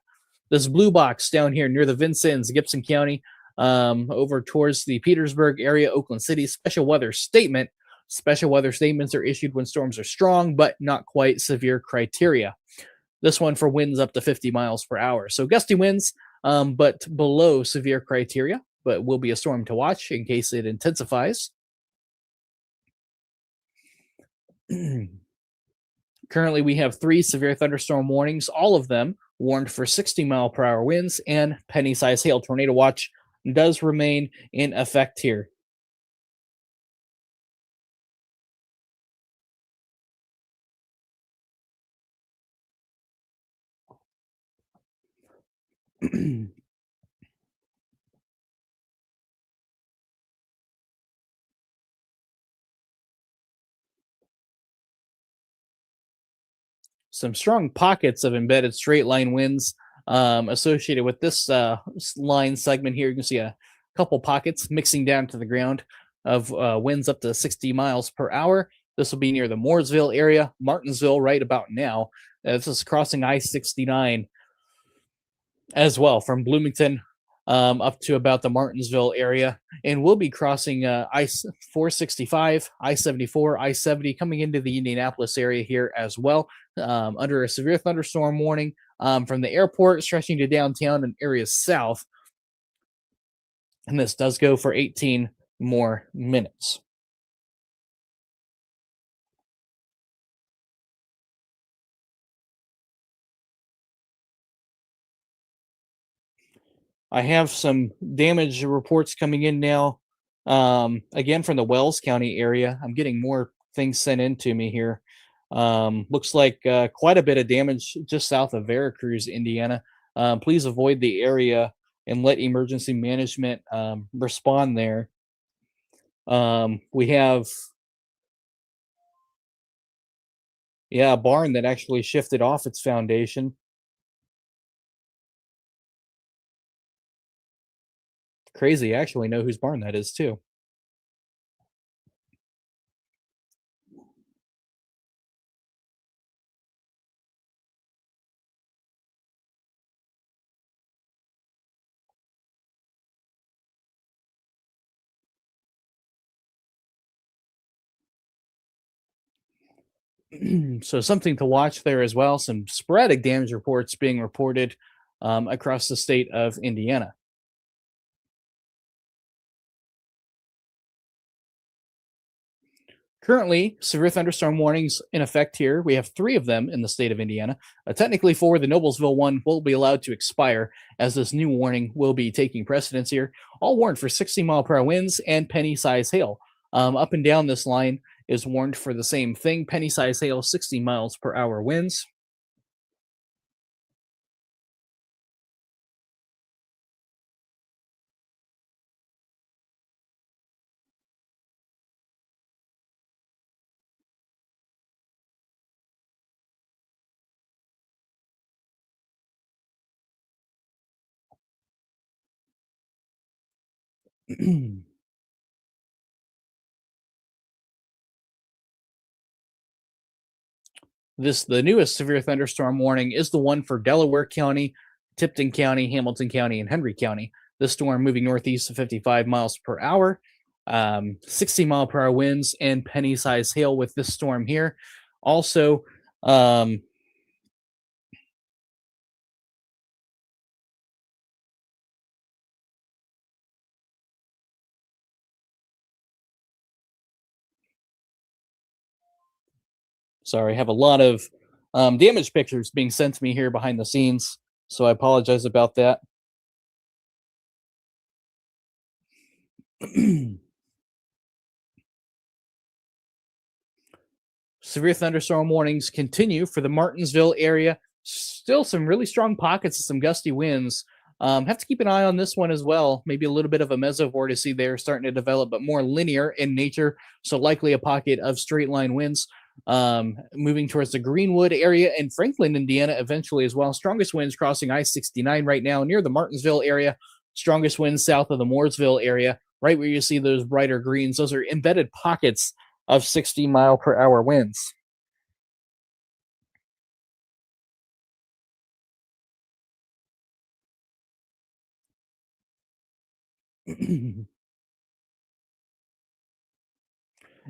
Speaker 1: This blue box down here near the Vincennes, Gibson County, over towards the Petersburg area, Oakland City, special weather statement. Special weather statements are issued when storms are strong, but not quite severe criteria. This one for winds up to 50 miles per hour. So gusty winds, but below severe criteria, but will be a storm to watch in case it intensifies. Currently, we have 3 severe thunderstorm warnings, all of them warned for 60-mile-per-hour winds and penny-sized hail. Tornado watch does remain in effect here. Some strong pockets of embedded straight line winds associated with this line segment here. You can see a couple pockets mixing down to the ground of winds up to 60 miles per hour. This will be near the Mooresville area, Martinsville right about now. This is crossing I-69 as well from Bloomington up to about the Martinsville area, and we'll be crossing I 465, I 74, I 70, coming into the Indianapolis area here as well, under a severe thunderstorm warning from the airport stretching to downtown and areas south. And this does go for 18 more minutes. I have some damage reports coming in now. Again, from the Wells County area. I'm getting more things sent in to me here. Looks like quite a bit of damage just south of Veracruz, Indiana. Please avoid the area and let emergency management respond there. We have, yeah, a barn that actually shifted off its foundation. Crazy. I actually know whose barn that is too. So something to watch there as well. Some sporadic damage reports being reported across the state of Indiana. Currently, severe thunderstorm warnings in effect here. We have three of them in the state of Indiana. Technically, four, the Noblesville one will be allowed to expire as this new warning will be taking precedence here. All warned for 60-mile-per-hour winds and penny-size hail. Up and down this line is warned for the same thing, penny-size hail, 60 miles per hour winds. The newest severe thunderstorm warning is the one for Delaware County, Tipton County, Hamilton County, and Henry County. This storm moving northeast at 55 miles per hour, 60-mile-per-hour winds, and penny-size hail with this storm here. Also, sorry, I have a lot of damage pictures being sent to me here behind the scenes, so I apologize about that. Severe thunderstorm warnings continue for the Martinsville area. Still some really strong pockets of some gusty winds. Have to keep an eye on this one as well. Maybe a little bit of a mesovorticity there starting to develop, but more linear in nature. So likely a pocket of straight line winds moving towards the Greenwood area and Franklin, Indiana, eventually as well. Strongest winds crossing I-69 right now near the Martinsville area. Strongest winds south of the Mooresville area, right where you see those brighter greens. Those are embedded pockets of 60-mile-per-hour winds.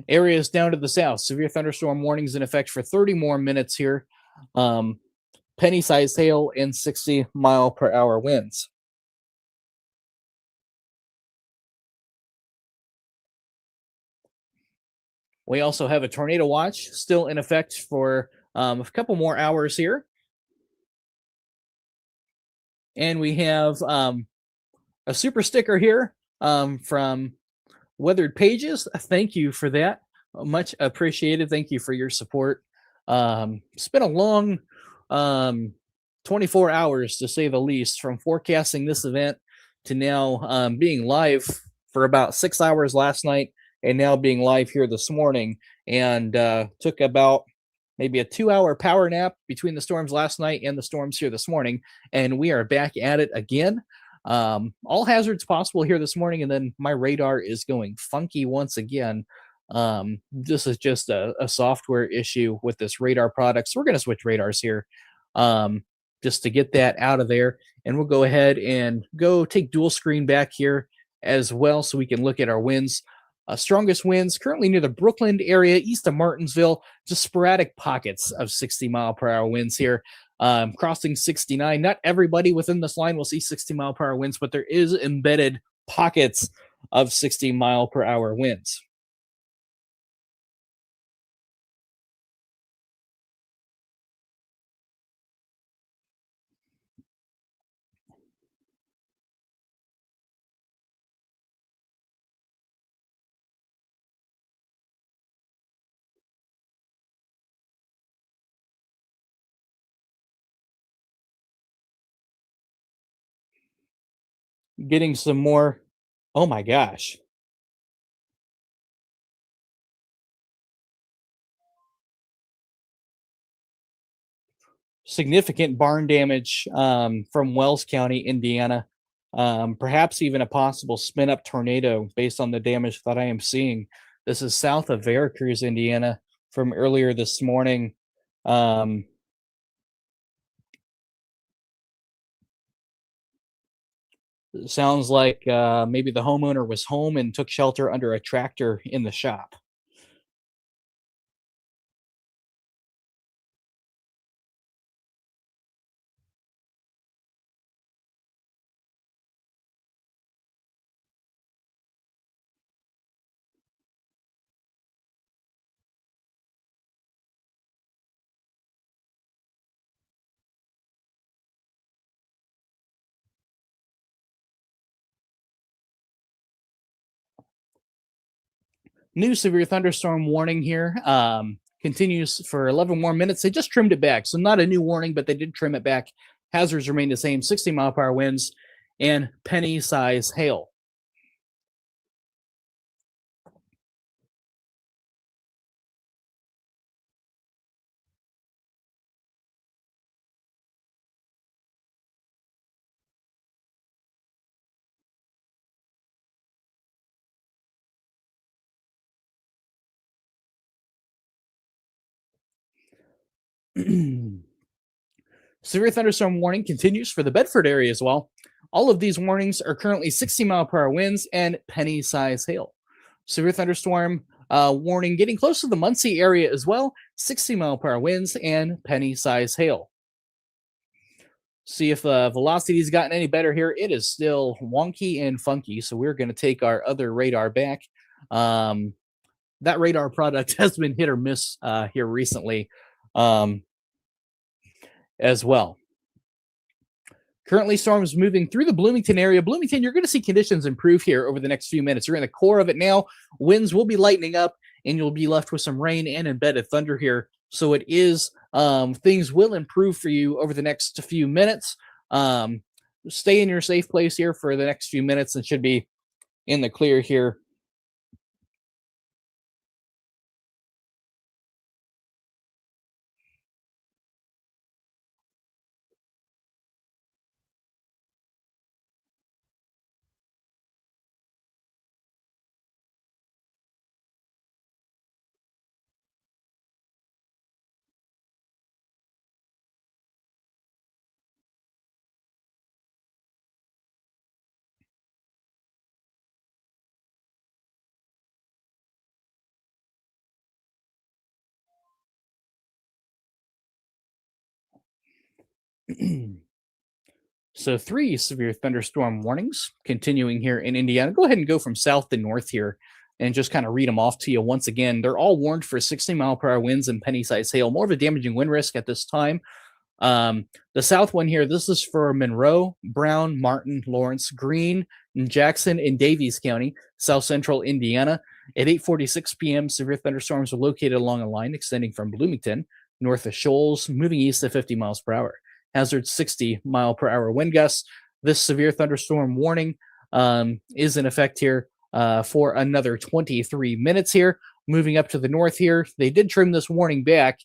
Speaker 1: Areas down to the south, severe thunderstorm warnings in effect for 30 more minutes here. Penny-sized hail and 60-mile-per-hour winds. We also have a tornado watch still in effect for a couple more hours here. And we have a super sticker here from Weathered Pages. Thank you for that. Much appreciated. Thank you for your support. It's been a long 24 hours, to say the least, from forecasting this event to now being live for about 6 hours last night and now being live here this morning. And took about maybe a 2-hour power nap between the storms last night and the storms here this morning. And we are back at it again. All hazards possible here this morning, and then my radar is going funky once again. This is just a software issue with this radar product, so we're going to switch radars here. just to get that out of there. And we'll go ahead and go take dual screen back here as well so we can look at our winds. Strongest winds currently near the Brooklyn area, east of Martinsville, just sporadic pockets of 60-mile-per-hour winds here. Crossing 69. Not everybody within this line will see 60-mile-per-hour winds, but there is embedded pockets of 60-mile-per-hour winds. Getting some more. Oh my gosh. Significant barn damage from Wells County, Indiana. Perhaps even a possible spin up tornado based on the damage that I am seeing. This is south of Veracruz, Indiana, from earlier this morning. Sounds like maybe the homeowner was home and took shelter under a tractor in the shop. New severe thunderstorm warning here. Continues for 11 more minutes. They just trimmed it back. So not a new warning, but they did trim it back. Hazards remain the same, 60-mile-per-hour winds and penny-size hail. Severe thunderstorm warning continues for the Bedford area as well. All of these warnings are currently 60-mile-per-hour winds and penny-size hail. Severe thunderstorm warning getting close to the Muncie area as well, 60-mile-per-hour winds and penny-size hail. See if the velocity's gotten any better here. It is still wonky and funky, so we're going to take our other radar back. That radar product has been hit or miss here recently as well. Currently, storms moving through the Bloomington area. Bloomington, you're going to see conditions improve here over the next few minutes. You're in the core of it now. Winds will be lightening up, and you'll be left with some rain and embedded thunder here. So it is, things will improve for you over the next few minutes. Stay in your safe place here for the next few minutes and should be in the clear here. So 3 severe thunderstorm warnings continuing here in Indiana. Go ahead and go from south to north here and just kind of read them off to you once again. They're all warned for 60-mile-per-hour winds and penny-size hail. More of a damaging wind risk at this time. The south one here, this is for Monroe, Brown, Martin, Lawrence, Greene, Jackson, and Davies County, south central Indiana. At 8:46 p.m., severe thunderstorms are located along a line extending from Bloomington, north of Shoals, moving east at 50 miles per hour. Hazard 60-mile-per-hour wind gusts. This severe thunderstorm warning is in effect here for another 23 minutes here. Moving up to the north here, they did trim this warning back.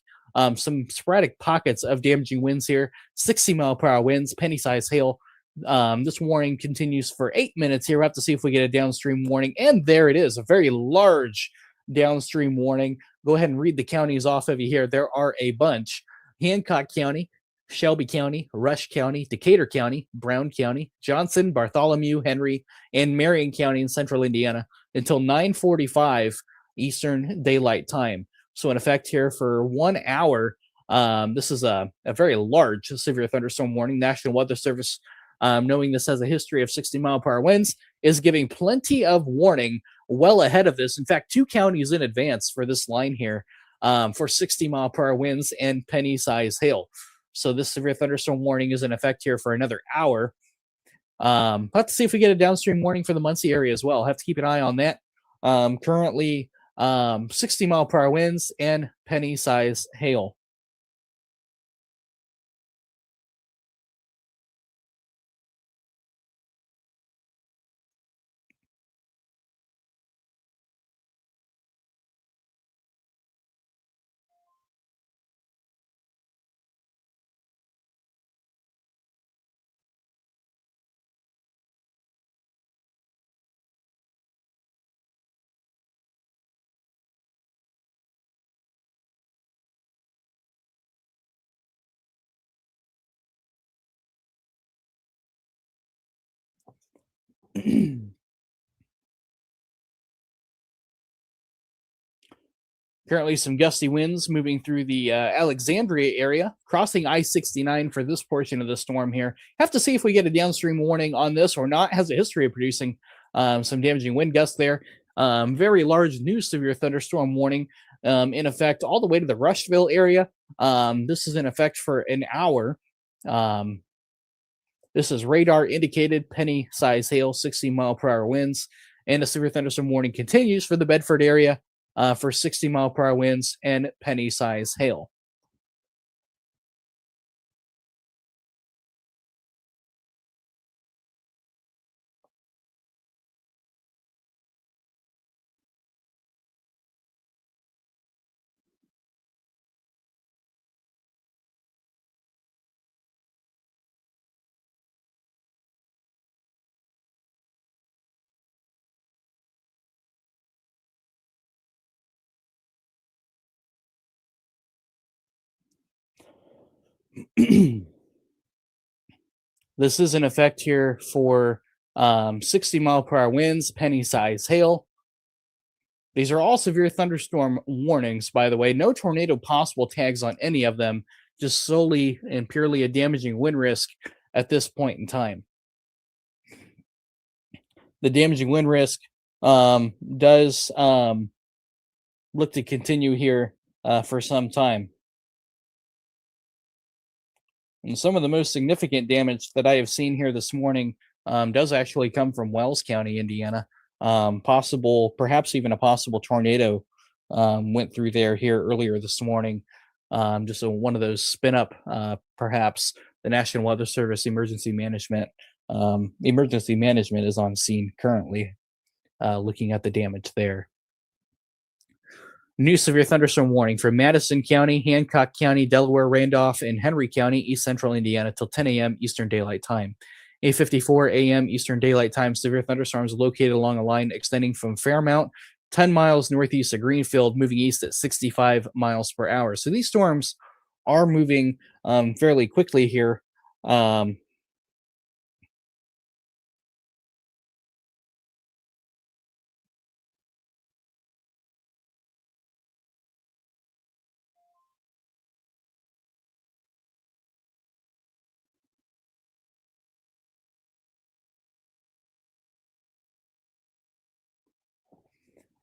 Speaker 1: Some sporadic pockets of damaging winds here, 60-mile-per-hour winds, penny-size hail. This warning continues for 8 minutes here. We'll have to see if we get a downstream warning. And there it is, a very large downstream warning. Go ahead and read the counties off of you here. There are a bunch. Hancock County, Shelby County, Rush County, Decatur County, Brown County, Johnson, Bartholomew, Henry, and Marion County in central Indiana until 9:45 Eastern Daylight Time. So in effect here for 1 hour, this is a very large severe thunderstorm warning. National Weather Service, knowing this has a history of 60-mile-per-hour winds, is giving plenty of warning well ahead of this. In fact, 2 counties in advance for this line here for 60-mile-per-hour winds and penny-size hail. So this severe thunderstorm warning is in effect here for another hour. I'll have to see if we get a downstream warning for the Muncie area as well. I'll have to keep an eye on that. Currently, 60-mile-per-hour winds and penny-size hail. Currently, some gusty winds moving through the Alexandria area, crossing I-69 for this portion of the storm here. Have to see if we get a downstream warning on this or not. Has a history of producing some damaging wind gusts there. Very large new severe thunderstorm warning in effect all the way to the Rushville area. This is in effect for an hour. This is radar indicated penny-size hail, 60-mile-per-hour winds, and a severe thunderstorm warning continues for the Bedford area for 60-mile-per-hour winds and penny-size hail. This is in effect here for 60-mile-per-hour winds, penny-size hail. These are all severe thunderstorm warnings, by the way. No tornado possible tags on any of them, just solely and purely a damaging wind risk at this point in time. The damaging wind risk does look to continue here for some time. And some of the most significant damage that I have seen here this morning does actually come from Wells County, Indiana. Perhaps even a possible tornado went through there here earlier this morning. Just one of those spin up, perhaps the National Weather Service emergency management. Emergency management is on scene currently, looking at the damage there. New severe thunderstorm warning for Madison County, Hancock County, Delaware, Randolph, and Henry County, East Central Indiana, till 10 a.m. Eastern Daylight Time. 8:54 a.m. Eastern Daylight Time. Severe thunderstorms located along a line extending from Fairmount, 10 miles northeast of Greenfield, moving east at 65 miles per hour. So these storms are moving fairly quickly here.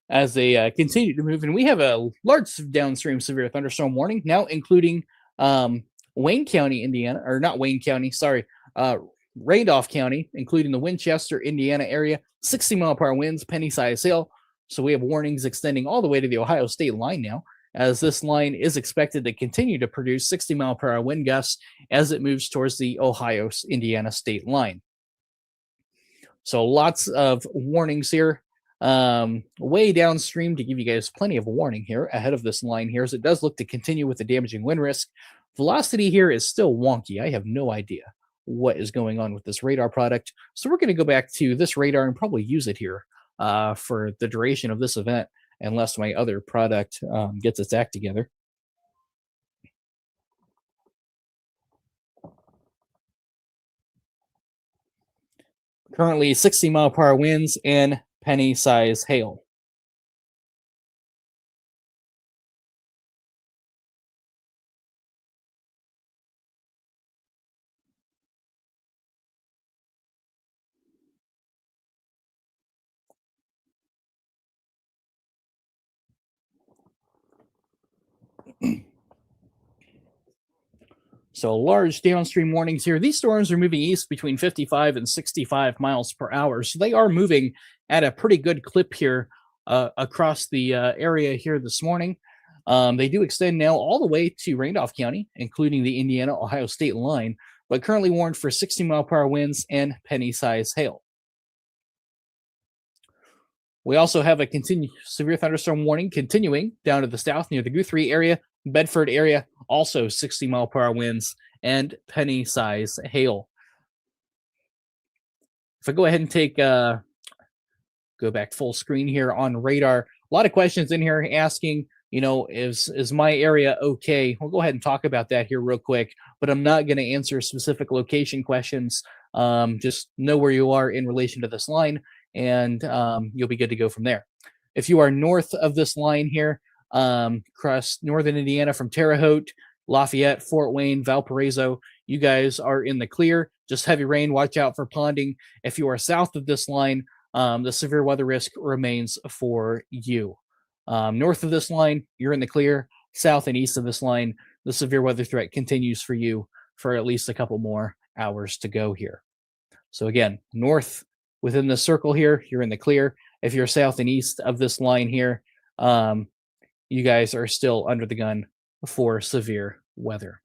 Speaker 1: As they continue to move. And we have a large downstream severe thunderstorm warning now, including Wayne County, Indiana, or not Wayne County, sorry, Randolph County, including the Winchester, Indiana area, 60-mile-per-hour winds, penny-size hail. So we have warnings extending all the way to the Ohio state line now, as this line is expected to continue to produce 60-mile-per-hour wind gusts as it moves towards the Ohio-Indiana state line. So lots of warnings here. Way downstream to give you guys plenty of warning here ahead of this line here, as it does look to continue with the damaging wind risk. Velocity here is still wonky. I have no idea what is going on with this radar product. So we're going to go back to this radar and probably use it here for the duration of this event, unless my other product gets its act together. Currently 60-mile-per-hour winds and penny-size hail. So large downstream warnings here. These storms are moving east between 55 and 65 miles per hour. So they are moving at a pretty good clip here across the area here this morning. They do extend now all the way to Randolph County, including the Indiana-Ohio state line, but currently warned for 60-mile-per-hour winds and penny-size hail. We also have a severe thunderstorm warning continuing down to the south near the Guthrie area, Bedford area, also 60-mile-per-hour winds and penny-size hail. If I go ahead and go back full screen here on radar, a lot of questions in here asking, is my area okay? We'll go ahead and talk about that here real quick, but I'm not going to answer specific location questions. Just know where you are in relation to this line, and you'll be good to go from there. If you are north of this line here, across northern Indiana from Terre Haute, Lafayette, Fort Wayne, Valparaiso, you guys are in the clear. Just heavy rain, watch out for ponding. If you are south of this line, the severe weather risk remains for you. North of this line, you're in the clear. South and east of this line, the severe weather threat continues for you for at least a couple more hours to go here. So again, north within the circle here, you're in the clear. If you're south and east of this line here, you guys are still under the gun for severe weather.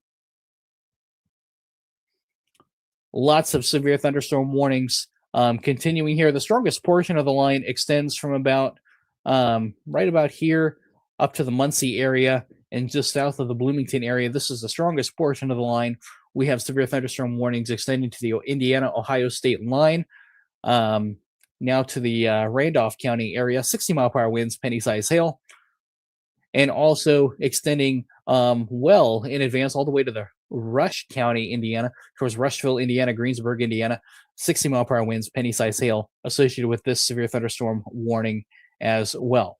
Speaker 1: Lots of severe thunderstorm warnings continuing here. The strongest portion of the line extends from about right about here up to the Muncie area and just south of the Bloomington area. This is the strongest portion of the line. We have severe thunderstorm warnings extending to the Indiana-Ohio state line. Now to the Randolph County area, 60-mile-per-hour winds, penny-size hail. And also extending well in advance all the way to the Rush County, Indiana, towards Rushville, Indiana, Greensburg, Indiana, 60-mile-per-hour winds, penny-size hail associated with this severe thunderstorm warning as well.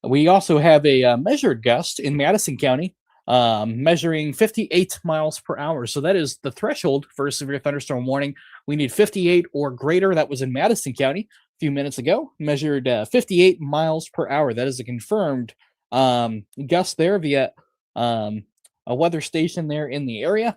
Speaker 1: We also have a measured gust in Madison County, measuring 58 miles per hour. So that is the threshold for a severe thunderstorm warning. We need 58 or greater. That was in Madison County a few minutes ago, measured 58 miles per hour. That is a confirmed gust there via a weather station there in the area.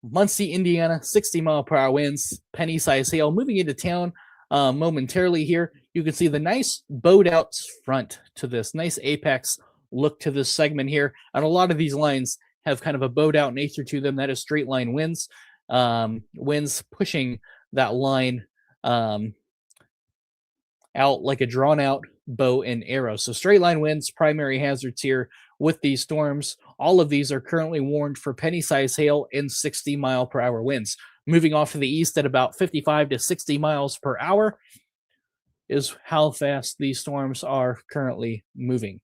Speaker 1: Muncie, Indiana, 60-mile-per-hour winds, penny-size hail. Moving into town momentarily here, you can see the nice bowed out front to this, nice apex look to this segment here. And a lot of these lines have kind of a bowed out nature to them. That is straight line winds, winds pushing that line out like a drawn out bow and arrow. So straight line winds, primary hazards here with these storms. All of these are currently warned for penny-size hail and 60-mile-per-hour winds. Moving off to the east at about 55 to 60 miles per hour is how fast these storms are currently moving.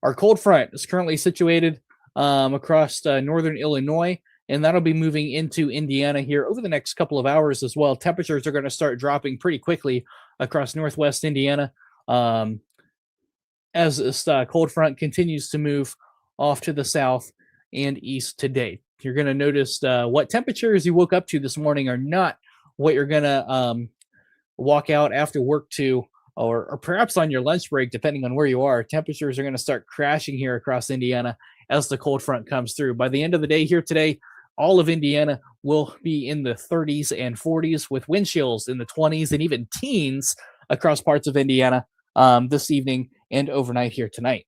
Speaker 1: Our cold front is currently situated across northern Illinois, and that'll be moving into Indiana here over the next couple of hours as well. Temperatures are going to start dropping pretty quickly across northwest Indiana as this cold front continues to move off to the south and east today. You're going to notice what temperatures you woke up to this morning are not what you're going to walk out after work to, or perhaps on your lunch break, depending on where you are. Temperatures are going to start crashing here across Indiana as the cold front comes through. By the end of the day here today, all of Indiana will be in the 30s and 40s with wind chills in the 20s and even teens across parts of Indiana this evening and overnight here tonight.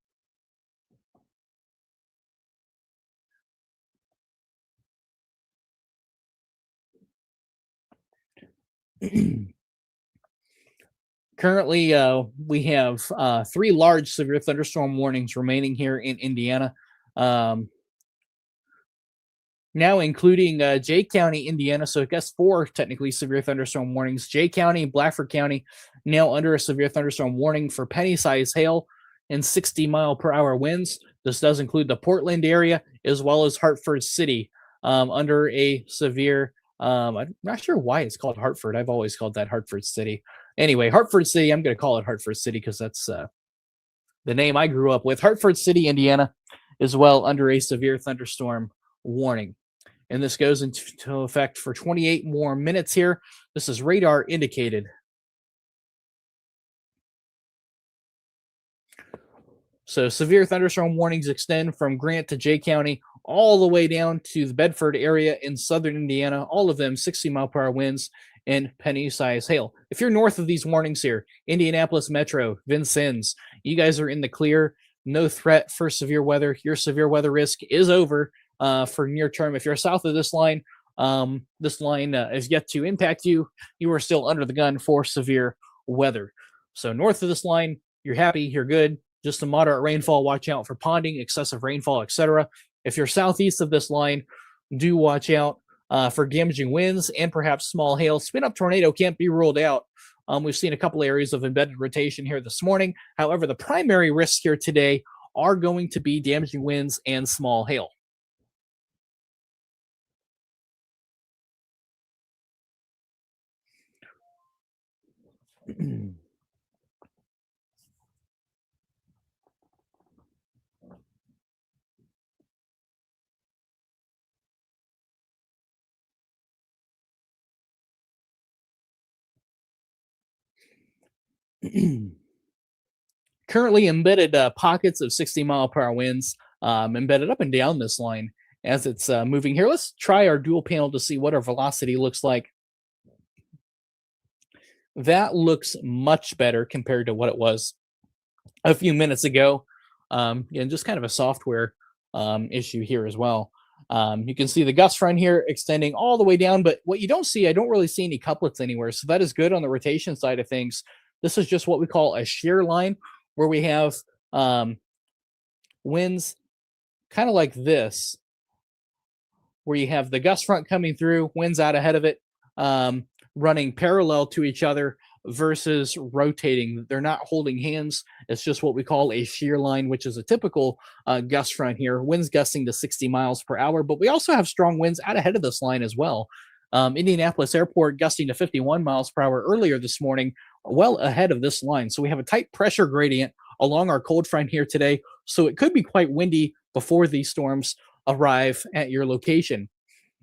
Speaker 1: Currently, we have 3 large severe thunderstorm warnings remaining here in Indiana. Um, Now including Jay County, Indiana. So I guess 4 technically severe thunderstorm warnings. Jay County and Blackford County now under a severe thunderstorm warning for penny-sized hail and 60-mile-per-hour winds. This does include the Portland area as well as Hartford City under a severe. I'm not sure why it's called Hartford. I've always called that Hartford City. Anyway, Hartford City. I'm going to call it Hartford City because that's the name I grew up with. Hartford City, Indiana, as well under a severe thunderstorm warning. And this goes into effect for 28 more minutes here. This is radar indicated. So severe thunderstorm warnings extend from Grant to Jay County all the way down to the Bedford area in southern Indiana, all of them 60-mile-per-hour winds and penny-sized hail. If you're north of these warnings here, Indianapolis Metro, Vincennes, you guys are in the clear. No threat for severe weather. Your severe weather risk is over. For near term. If you're south of this line is yet to impact you. You are still under the gun for severe weather. So north of this line, you're happy, you're good. Just a moderate rainfall. Watch out for ponding, excessive rainfall, etc. If you're southeast of this line, do watch out for damaging winds and perhaps small hail. Spin up tornado can't be ruled out. We've seen a couple areas of embedded rotation here this morning. However, the primary risks here today are going to be damaging winds and small hail. Currently embedded pockets of 60-mile-per-hour winds embedded up and down this line as it's moving here. Let's try our dual panel to see what our velocity looks like. That looks much better compared to what it was a few minutes ago. And just kind of a software issue here as well. You can see the gust front here extending all the way down, but what you don't see, I don't really see any couplets anywhere. So that is good on the rotation side of things. This is just what we call a shear line, where we have winds kind of like this, where you have the gust front coming through, winds out ahead of it, running parallel to each other versus rotating. They're not holding hands. It's just what we call a shear line, which is a typical gust front here. Winds gusting to 60 miles per hour, but we also have strong winds out ahead of this line as well. Indianapolis Airport gusting to 51 miles per hour earlier this morning, well ahead of this line. So we have a tight pressure gradient along our cold front here today. So it could be quite windy before these storms arrive at your location.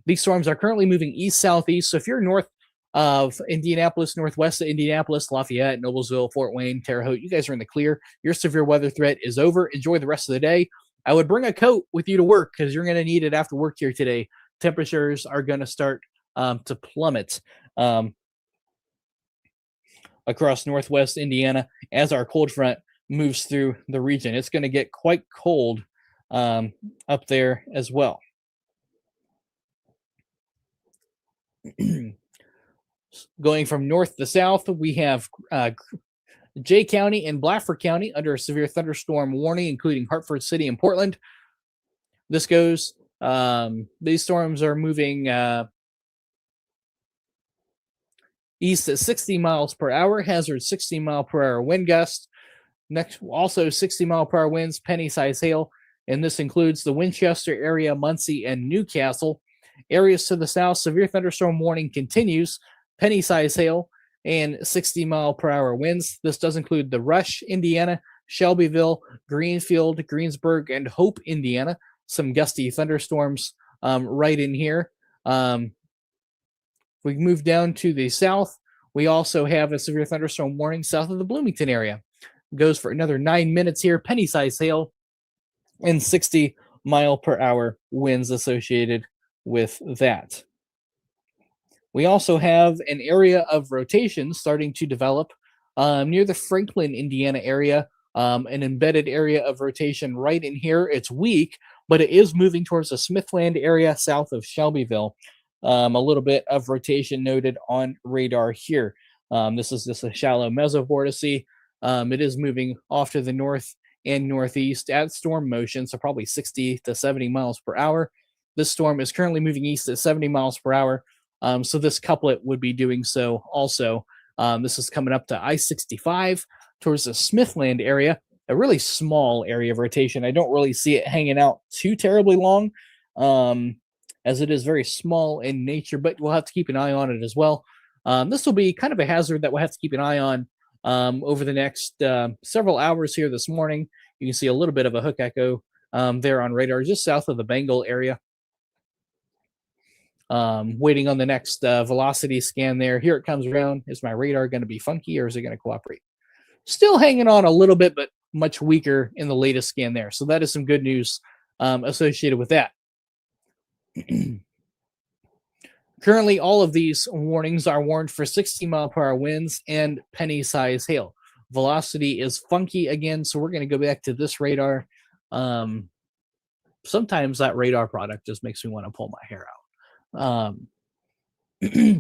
Speaker 1: These storms are currently moving east-southeast. So if you're north of Indianapolis, northwest of Indianapolis, Lafayette, Noblesville, Fort Wayne, Terre Haute, you guys are in the clear. Your severe weather threat is over. Enjoy the rest of the day. I would bring a coat with you to work because you're going to need it after work here today. Temperatures are going to start to plummet across northwest Indiana as our cold front moves through the region. It's going to get quite cold up there as well. Going from north to south, we have Jay County and Blackford County under a severe thunderstorm warning, including Hartford City and Portland. This goes, these storms are moving east at 60 miles per hour, hazard 60 mile per hour wind gust. Next, also 60 mile per hour winds, penny-sized hail, and this includes the Winchester area, Muncie, and Newcastle. Areas to the south, severe thunderstorm warning continues, penny-sized hail, and 60 mile per hour winds. This does include the Rush, Indiana, Shelbyville, Greenfield, Greensburg, and Hope, Indiana. Some gusty thunderstorms right in here. We move down to the south. We also have a severe thunderstorm warning south of the Bloomington area. Goes for another 9 minutes here. Penny-sized hail and 60 mile per hour winds associated with that. We also have an area of rotation starting to develop near the Franklin, Indiana area, an embedded area of rotation right in here. It's weak, but it is moving towards the Smithland area south of Shelbyville. A little bit of rotation noted on radar here. This is just a shallow mesovortice. It is moving off to the north and northeast at storm motion, so probably 60 to 70 miles per hour. This storm is currently moving east at 70 miles per hour. So this couplet would be doing so also. This is coming up to I-65 towards the Smithland area, a really small area of rotation. I don't really see it hanging out too terribly long, as it is very small in nature, but we'll have to keep an eye on it as well. This will be kind of a hazard that we'll have to keep an eye on over the next several hours here this morning. You can see a little bit of a hook echo there on radar just south of the Bengal area. Waiting on the next velocity scan there. Here it comes around. Is my radar going to be funky or is it going to cooperate? Still hanging on a little bit, but much weaker in the latest scan there. So that is some good news associated with that. Currently, all of these warnings are warned for 60-mile-per-hour winds and penny-size hail. Velocity is funky again, so we're going to go back to this radar. Sometimes that radar product just makes me want to pull my hair out.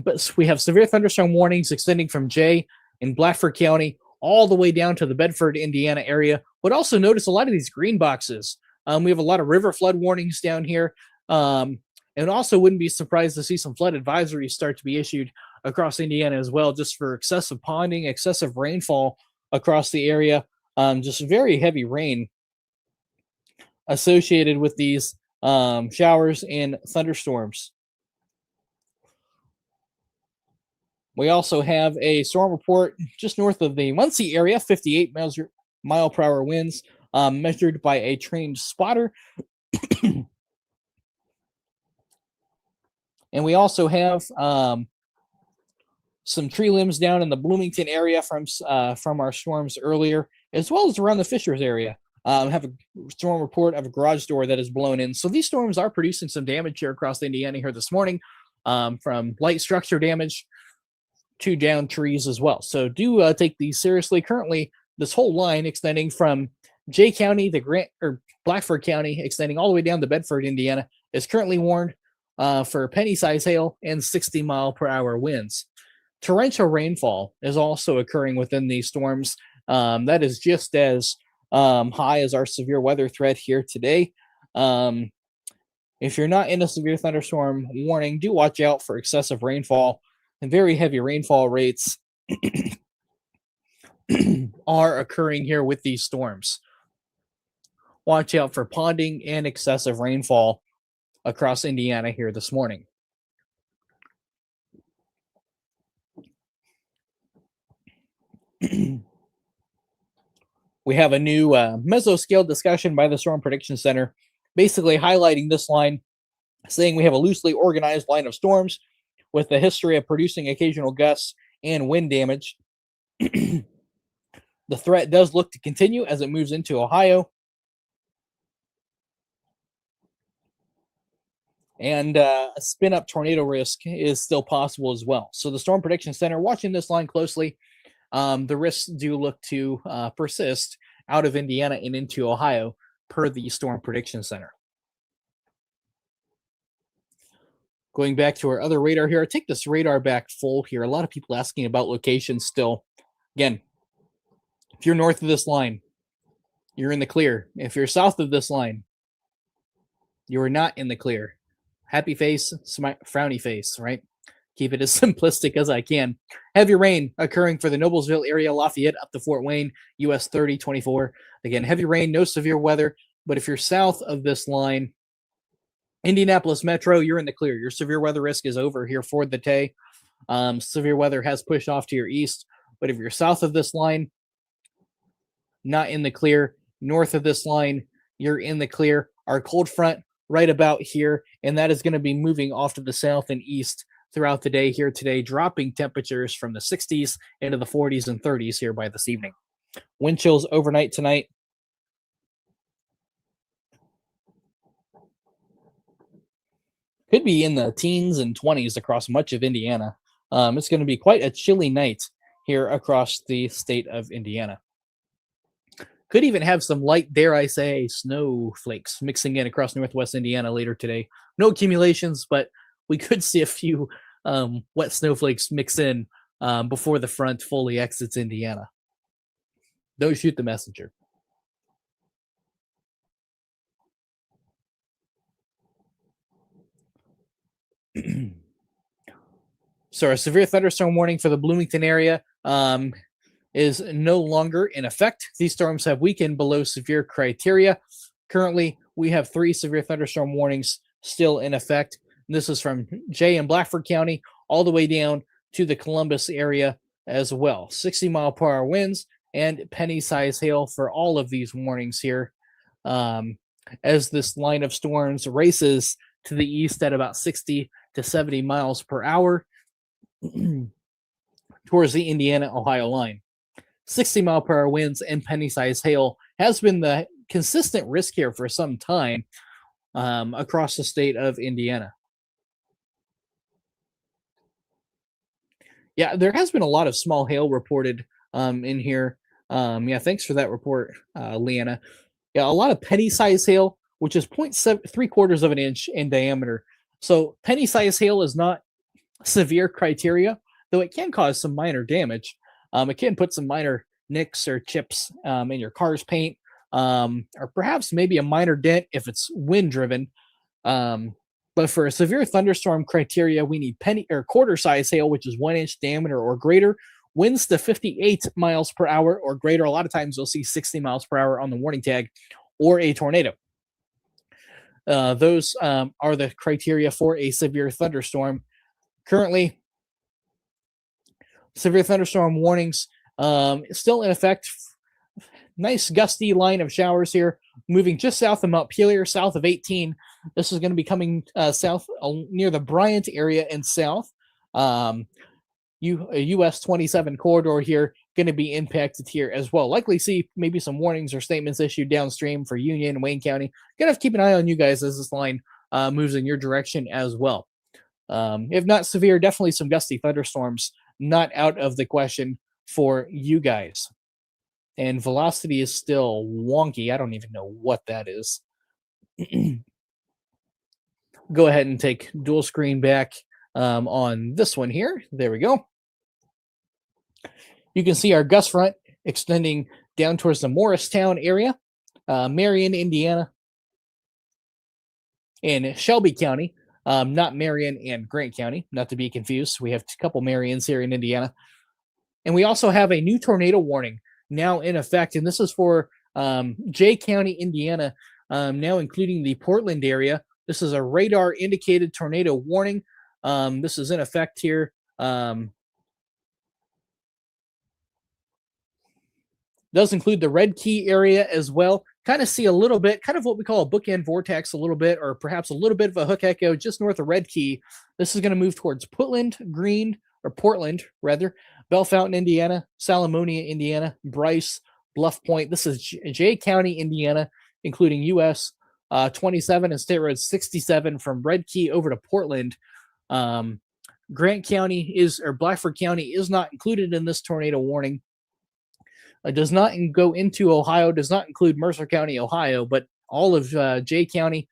Speaker 1: But we have severe thunderstorm warnings extending from Jay in Blatford County all the way down to the Bedford, Indiana area. But also notice a lot of these green boxes. We have a lot of river flood warnings down here. And also wouldn't be surprised to see some flood advisories start to be issued across Indiana as well, just for excessive ponding, excessive rainfall across the area. Just very heavy rain associated with these showers and thunderstorms. We also have a storm report just north of the Muncie area, 58 mile per hour winds, measured by a trained spotter. And we also have some tree limbs down in the Bloomington area from our storms earlier, as well as around the Fishers area. Have a storm report of a garage door that is blown in. So these storms are producing some damage here across Indiana here this morning, from light structure damage to down trees as well. So do take these seriously. Currently, this whole line extending from Jay County, Blatford County, extending all the way down to Bedford, Indiana, is currently warned for penny-size hail and 60-mile-per-hour winds. Torrential rainfall is also occurring within these storms. That is just as high as our severe weather threat here today. If you're not in a severe thunderstorm warning, do watch out for excessive rainfall, and very heavy rainfall rates are occurring here with these storms. Watch out for ponding and excessive rainfall across Indiana here this morning. We have a new mesoscale discussion by the Storm Prediction Center, basically highlighting this line, saying we have a loosely organized line of storms with a history of producing occasional gusts and wind damage. The threat does look to continue as it moves into Ohio. And a spin-up tornado risk is still possible as well. So the Storm Prediction Center watching this line closely. The risks do look to persist out of Indiana and into Ohio per the Storm Prediction Center. Going back to our other radar here, I take this radar back full here. A lot of people asking about locations still. Again, if you're north of this line, you're in the clear. If you're south of this line, you are not in the clear. Happy face, frowny face, right? Keep it as simplistic as I can. Heavy rain occurring for the Noblesville area, Lafayette up to Fort Wayne, US 30-24. Again, heavy rain, no severe weather. But if you're south of this line, Indianapolis Metro, you're in the clear. Your severe weather risk is over here for the day. Severe weather has pushed off to your east. But if you're south of this line, not in the clear. North of this line, you're in the clear. Our cold front right about here, and that is going to be moving off to the south and east throughout the day here today, dropping temperatures from the 60s into the 40s and 30s here by this evening. Wind chills overnight tonight. Could be in the teens and 20s across much of Indiana. It's going to be quite a chilly night here across the state of Indiana. Could even have some light, dare I say, snowflakes mixing in across northwest Indiana later today. No accumulations, but we could see a few wet snowflakes mix in before the front fully exits Indiana. Don't shoot the messenger. So our severe thunderstorm warning for the Bloomington area is no longer in effect. These storms have weakened below severe criteria. Currently, we have 3 severe thunderstorm warnings still in effect. And this is from Jay and Blackford County all the way down to the Columbus area as well. 60-mile-per-hour winds and penny-size hail for all of these warnings here. As this line of storms races to the east at about 60 to 70 miles per hour towards the Indiana-Ohio line. 60-mile-per-hour winds and penny-size hail has been the consistent risk here for some time across the state of Indiana. Yeah, there has been a lot of small hail reported in here. Yeah, thanks for that report, Leanna. Yeah, a lot of penny-size hail, which is 0.3 of an inch in diameter. So penny-size hail is not severe criteria, though it can cause some minor damage. It can put some minor nicks or chips in your car's paint, or perhaps maybe a minor dent if it's wind-driven. But for a severe thunderstorm criteria, we need penny or quarter-size hail, which is 1 inch diameter or greater, winds to 58 miles per hour or greater. A lot of times you'll see 60 miles per hour on the warning tag, or a tornado. Those are the criteria for a severe thunderstorm. Currently, severe thunderstorm warnings still in effect. Nice gusty line of showers here, moving just south of Montpelier, south of 18. This is going to be coming south near the Bryant area and south. US 27 corridor here going to be impacted here as well. Likely see maybe some warnings or statements issued downstream for Union and Wayne County. Gonna have to keep an eye on you guys as this line moves in your direction as well. If not severe, definitely some gusty thunderstorms not out of the question for you guys. And velocity is still wonky. I don't even know what that is. Go ahead and take dual screen back on this one here. There we go. You can see our gust front extending down towards the Morristown area, Marion, Indiana, and Shelby County, not Marion and Grant County, not to be confused. We have a couple Marions here in Indiana. And we also have a new tornado warning now in effect, and this is for Jay County, Indiana, now including the Portland area. This is a radar indicated tornado warning. This is in effect here. Does include the Red Key area as well. Kind of see a little bit, kind of what we call a bookend vortex a little bit, or perhaps a little bit of a hook echo just north of Red Key. This is going to move towards Portland, Bellefontaine, Indiana, Salamonia, Indiana, Bryce, Bluff Point. This is Jay County, Indiana, including US 27 and State Road 67 from Red Key over to Portland. Grant County or Blackford County is not included in this tornado warning. It does not go into Ohio, does not include Mercer County, Ohio, but all of Jay County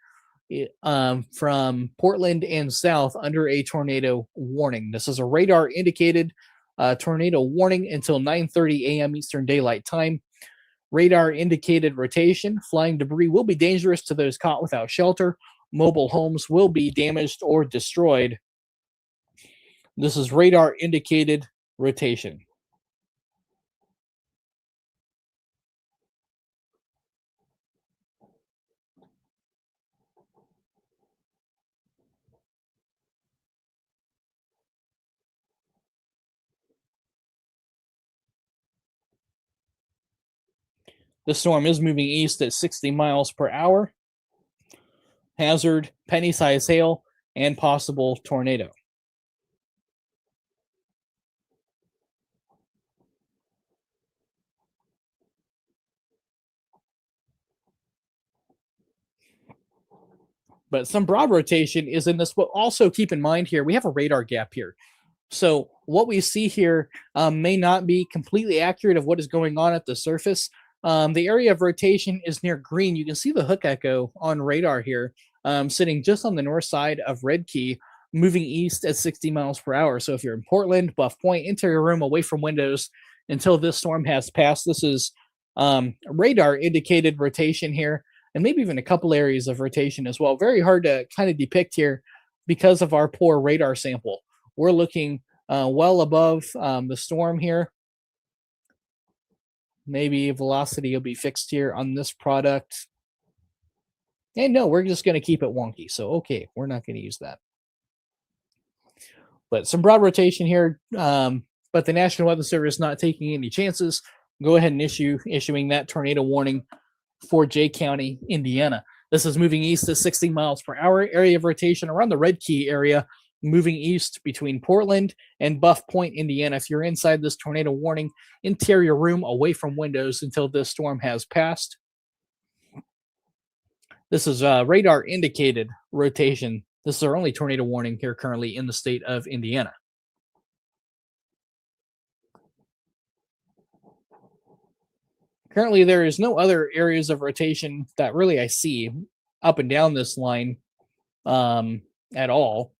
Speaker 1: from Portland and south under a tornado warning. This is a radar indicated tornado warning until 9:30 a.m. Eastern Daylight Time. Radar indicated rotation. Flying debris will be dangerous to those caught without shelter. Mobile homes will be damaged or destroyed. This is radar indicated rotation. The storm is moving east at 60 miles per hour. Hazard, penny-size hail, and possible tornado. But some broad rotation is in this, but also keep in mind here, we have a radar gap here. So what we see here may not be completely accurate of what is going on at the surface. The area of rotation is near green. You can see the hook echo on radar here, sitting just on the north side of Red Key, moving east at 60 miles per hour. So if you're in Portland, Buff Point, interior room, away from windows until this storm has passed. This is radar indicated rotation here, and maybe even a couple areas of rotation as well. Very hard to kind of depict here because of our poor radar sample. We're looking well above the storm here. Maybe velocity will be fixed here on this product. And no, we're just going to keep it wonky. So, okay, we're not going to use that. But some broad rotation here. But the National Weather Service not taking any chances. Go ahead and issuing that tornado warning for Jay County, Indiana. This is moving east at 60 miles per hour. Area of rotation around the Red Key area, moving east between Portland and Buff Point, Indiana. If you're inside this tornado warning, interior room, away from windows until this storm has passed. This is radar indicated rotation. This is our only tornado warning here currently in the state of Indiana. Currently, there is no other areas of rotation that really I see up and down this line at all,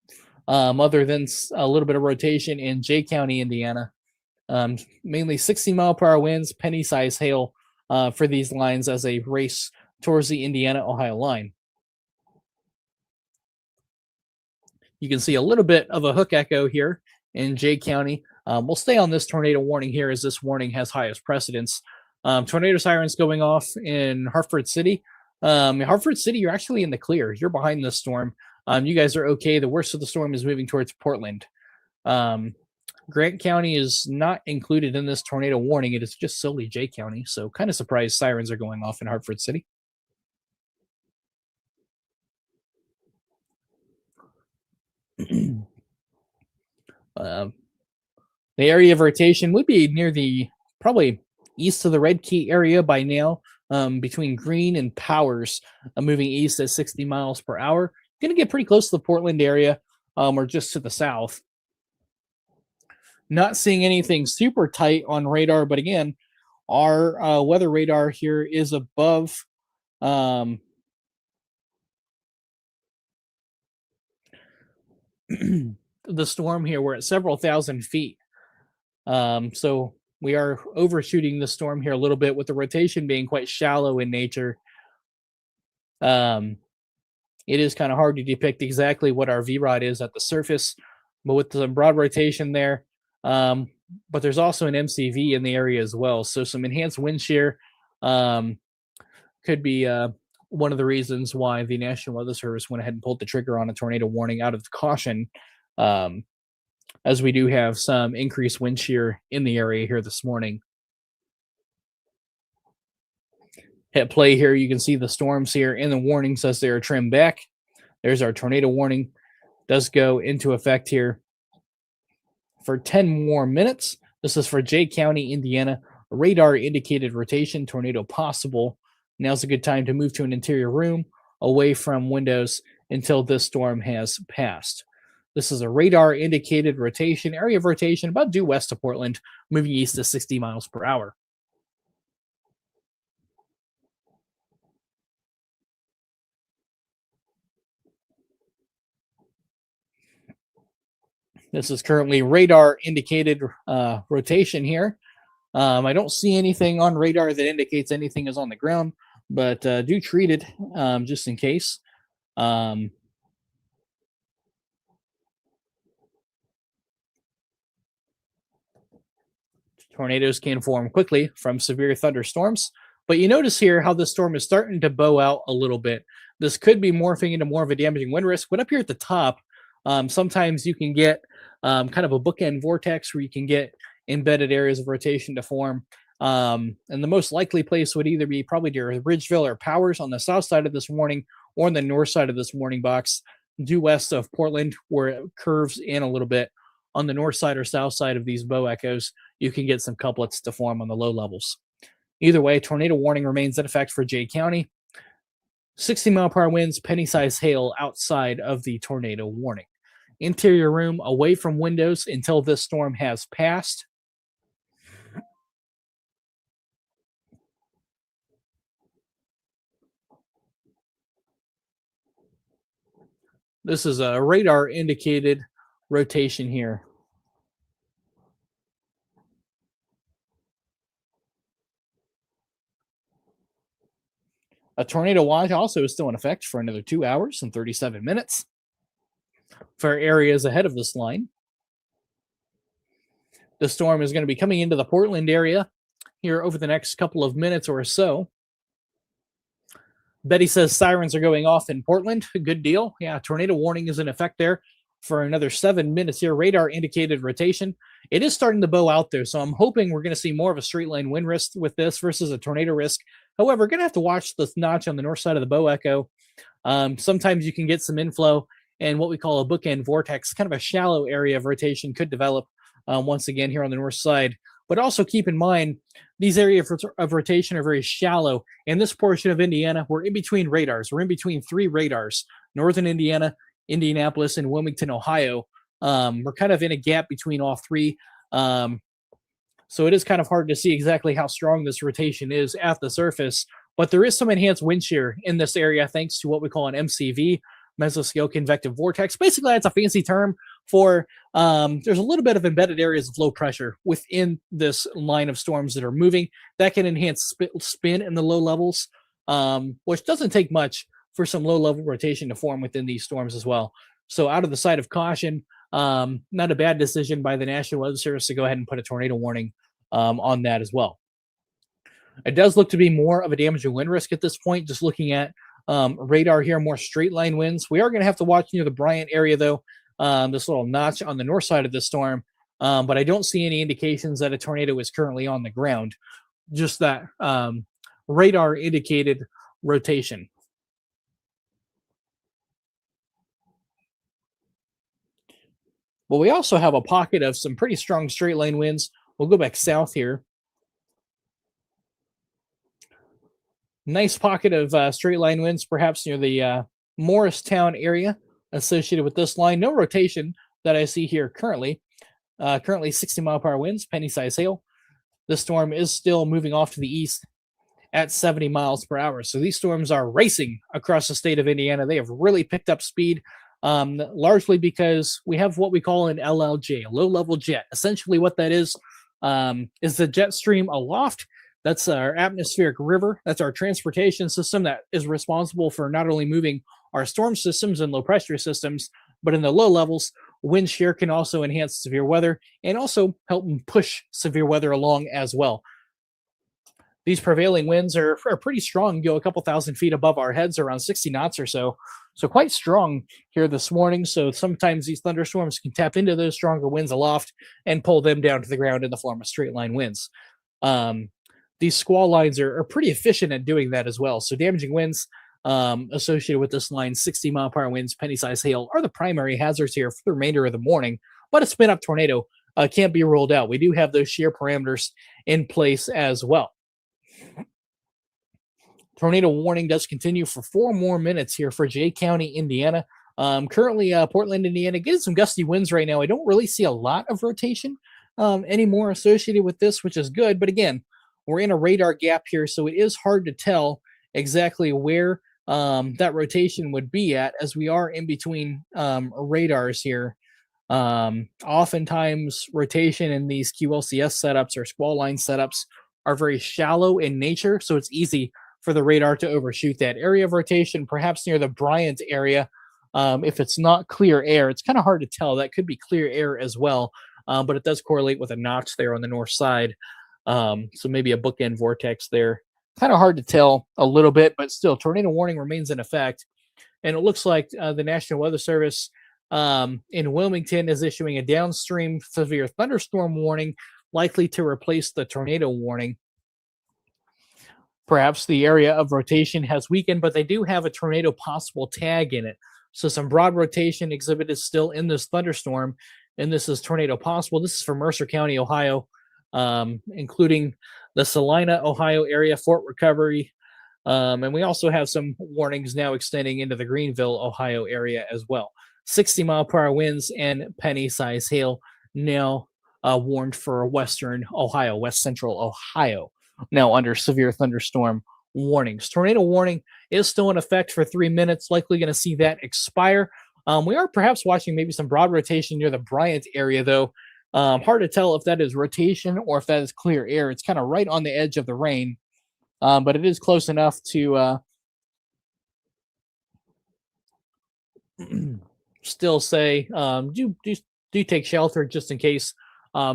Speaker 1: other than a little bit of rotation in Jay County, Indiana. Mainly 60-mile-per-hour winds, penny-size hail for these lines as they race towards the Indiana-Ohio line. You can see a little bit of a hook echo here in Jay County. We'll stay on this tornado warning here as this warning has highest precedence. Tornado sirens going off in Hartford City. Hartford City, you're actually in the clear. You're behind the storm. You guys are okay. The worst of the storm is moving towards Portland. Grant County is not included in this tornado warning. It is just solely Jay County. So kind of surprised sirens are going off in Hartford City. The area of rotation would be near the probably east of the Red Key area by now, between Green and Powers, moving east at 60 miles per hour. Going to get pretty close to the Portland area, or just to the south. Not seeing anything super tight on radar, but again, our weather radar here is above the storm here. We're at several thousand feet. So we are overshooting the storm here a little bit with the rotation being quite shallow in nature. It is kind of hard to depict exactly what our VROD is at the surface, but with some broad rotation there. But there's also an MCV in the area as well. So some enhanced wind shear could be one of the reasons why the National Weather Service went ahead and pulled the trigger on a tornado warning out of caution, as we do have some increased wind shear in the area here this morning. Hit play here, you can see the storms here in the warnings as they are trimmed back. There's our tornado warning. Does go into effect here for 10 more minutes. This is for Jay County, Indiana. Radar indicated rotation, tornado possible. Now's a good time to move to an interior room away from windows until this storm has passed. This is a radar indicated rotation, area of rotation about due west of Portland, moving east to 60 miles per hour. This is currently radar indicated rotation here. I don't see anything on radar that indicates anything is on the ground, but do treat it just in case. Tornadoes can form quickly from severe thunderstorms, but you notice here how the storm is starting to bow out a little bit. This could be morphing into more of a damaging wind risk, but up here at the top, sometimes you can get kind of a bookend vortex where you can get embedded areas of rotation to form. And the most likely place would either be probably near Ridgeville or Powers on the south side of this warning, or on the north side of this warning box, due west of Portland, where it curves in a little bit. On the north side or south side of these bow echoes, you can get some couplets to form on the low levels. Either way, tornado warning remains in effect for Jay County. 60-mile-per-hour winds, penny-size hail outside of the tornado warning. Interior room away from windows until this storm has passed. This is a radar indicated rotation here. A tornado watch also is still in effect for another 2 hours and 37 minutes for areas ahead of this line. The storm is going to be coming into the Portland area here over the next couple of minutes or so. Betty says sirens are going off in Portland. Good deal. Yeah, tornado warning is in effect there for another 7 minutes here. Radar indicated rotation. It is starting to bow out there, so I'm hoping we're going to see more of a straight line wind risk with this versus a tornado risk. However, we're going to have to watch this notch on the north side of the bow echo. Sometimes you can get some inflow, and what we call a bookend vortex, kind of a shallow area of rotation, could develop once again here on the north side. But also keep in mind, these areas of rotation are very shallow. In this portion of Indiana, we're in between radars. We're in between 3 radars, northern Indiana, Indianapolis, and Wilmington, Ohio. We're kind of in a gap between all 3. So it is kind of hard to see exactly how strong this rotation is at the surface. But there is some enhanced wind shear in this area thanks to what we call an MCV, mesoscale convective vortex. Basically, that's a fancy term for there's a little bit of embedded areas of low pressure within this line of storms that are moving. That can enhance spin in the low levels, which doesn't take much for some low level rotation to form within these storms as well. So out of the side of caution, not a bad decision by the National Weather Service to go ahead and put a tornado warning on that as well. It does look to be more of a damaging wind risk at this point, just looking at radar here, more straight line winds. We are going to have to watch near the Bryant area, though, this little notch on the north side of the storm. But I don't see any indications that a tornado is currently on the ground, just that radar indicated rotation. But we also have a pocket of some pretty strong straight line winds. We'll go back south here. Nice pocket of straight line winds, perhaps near the Morristown area associated with this line. No rotation that I see here currently. Currently 60-mile-per-hour winds, penny-size hail. This storm is still moving off to the east at 70 miles per hour. So these storms are racing across the state of Indiana. They have really picked up speed, largely because we have what we call an LLJ, a low-level jet. Essentially what that is the jet stream aloft. That's our atmospheric river. That's our transportation system that is responsible for not only moving our storm systems and low pressure systems, but in the low levels, wind shear can also enhance severe weather and also help push severe weather along as well. These prevailing winds are pretty strong, go a couple thousand feet above our heads, around 60 knots or so. So quite strong here this morning. So sometimes these thunderstorms can tap into those stronger winds aloft and pull them down to the ground in the form of straight line winds. These squall lines are pretty efficient at doing that as well. So damaging winds associated with this line, 60-mile-per-hour winds, penny-size hail, are the primary hazards here for the remainder of the morning. But a spin-up tornado can't be ruled out. We do have those shear parameters in place as well. Tornado warning does continue for 4 more minutes here for Jay County, Indiana. Currently, Portland, Indiana, getting some gusty winds right now. I don't really see a lot of rotation anymore associated with this, which is good. But again, we're in a radar gap here, so it is hard to tell exactly where that rotation would be at, as we are in between radars here. Oftentimes, rotation in these QLCS setups or squall line setups are very shallow in nature, so it's easy for the radar to overshoot that area of rotation, perhaps near the Bryant area. If it's not clear air, it's kind of hard to tell. That could be clear air as well, but it does correlate with a notch there on the north side. So maybe a bookend vortex there. Kind of hard to tell a little bit, but still, tornado warning remains in effect. And it looks like the National Weather Service in Wilmington is issuing a downstream severe thunderstorm warning, likely to replace the tornado warning. Perhaps the area of rotation has weakened, but they do have a tornado possible tag in it. So some broad rotation exhibited still in this thunderstorm, and this is tornado possible. This is for Mercer County, Ohio, including the Salina, Ohio area, Fort Recovery. And we also have some warnings now extending into the Greenville, Ohio area as well. 60-mile-per-hour winds and penny-size hail now warned for western Ohio, west central Ohio, now under severe thunderstorm warnings. Tornado warning is still in effect for 3 minutes, likely going to see that expire We are perhaps watching maybe some broad rotation near the Bryant area, though. Hard to tell if that is rotation or if that is clear air. It's kind of right on the edge of the rain, but it is close enough to still say do take shelter just in case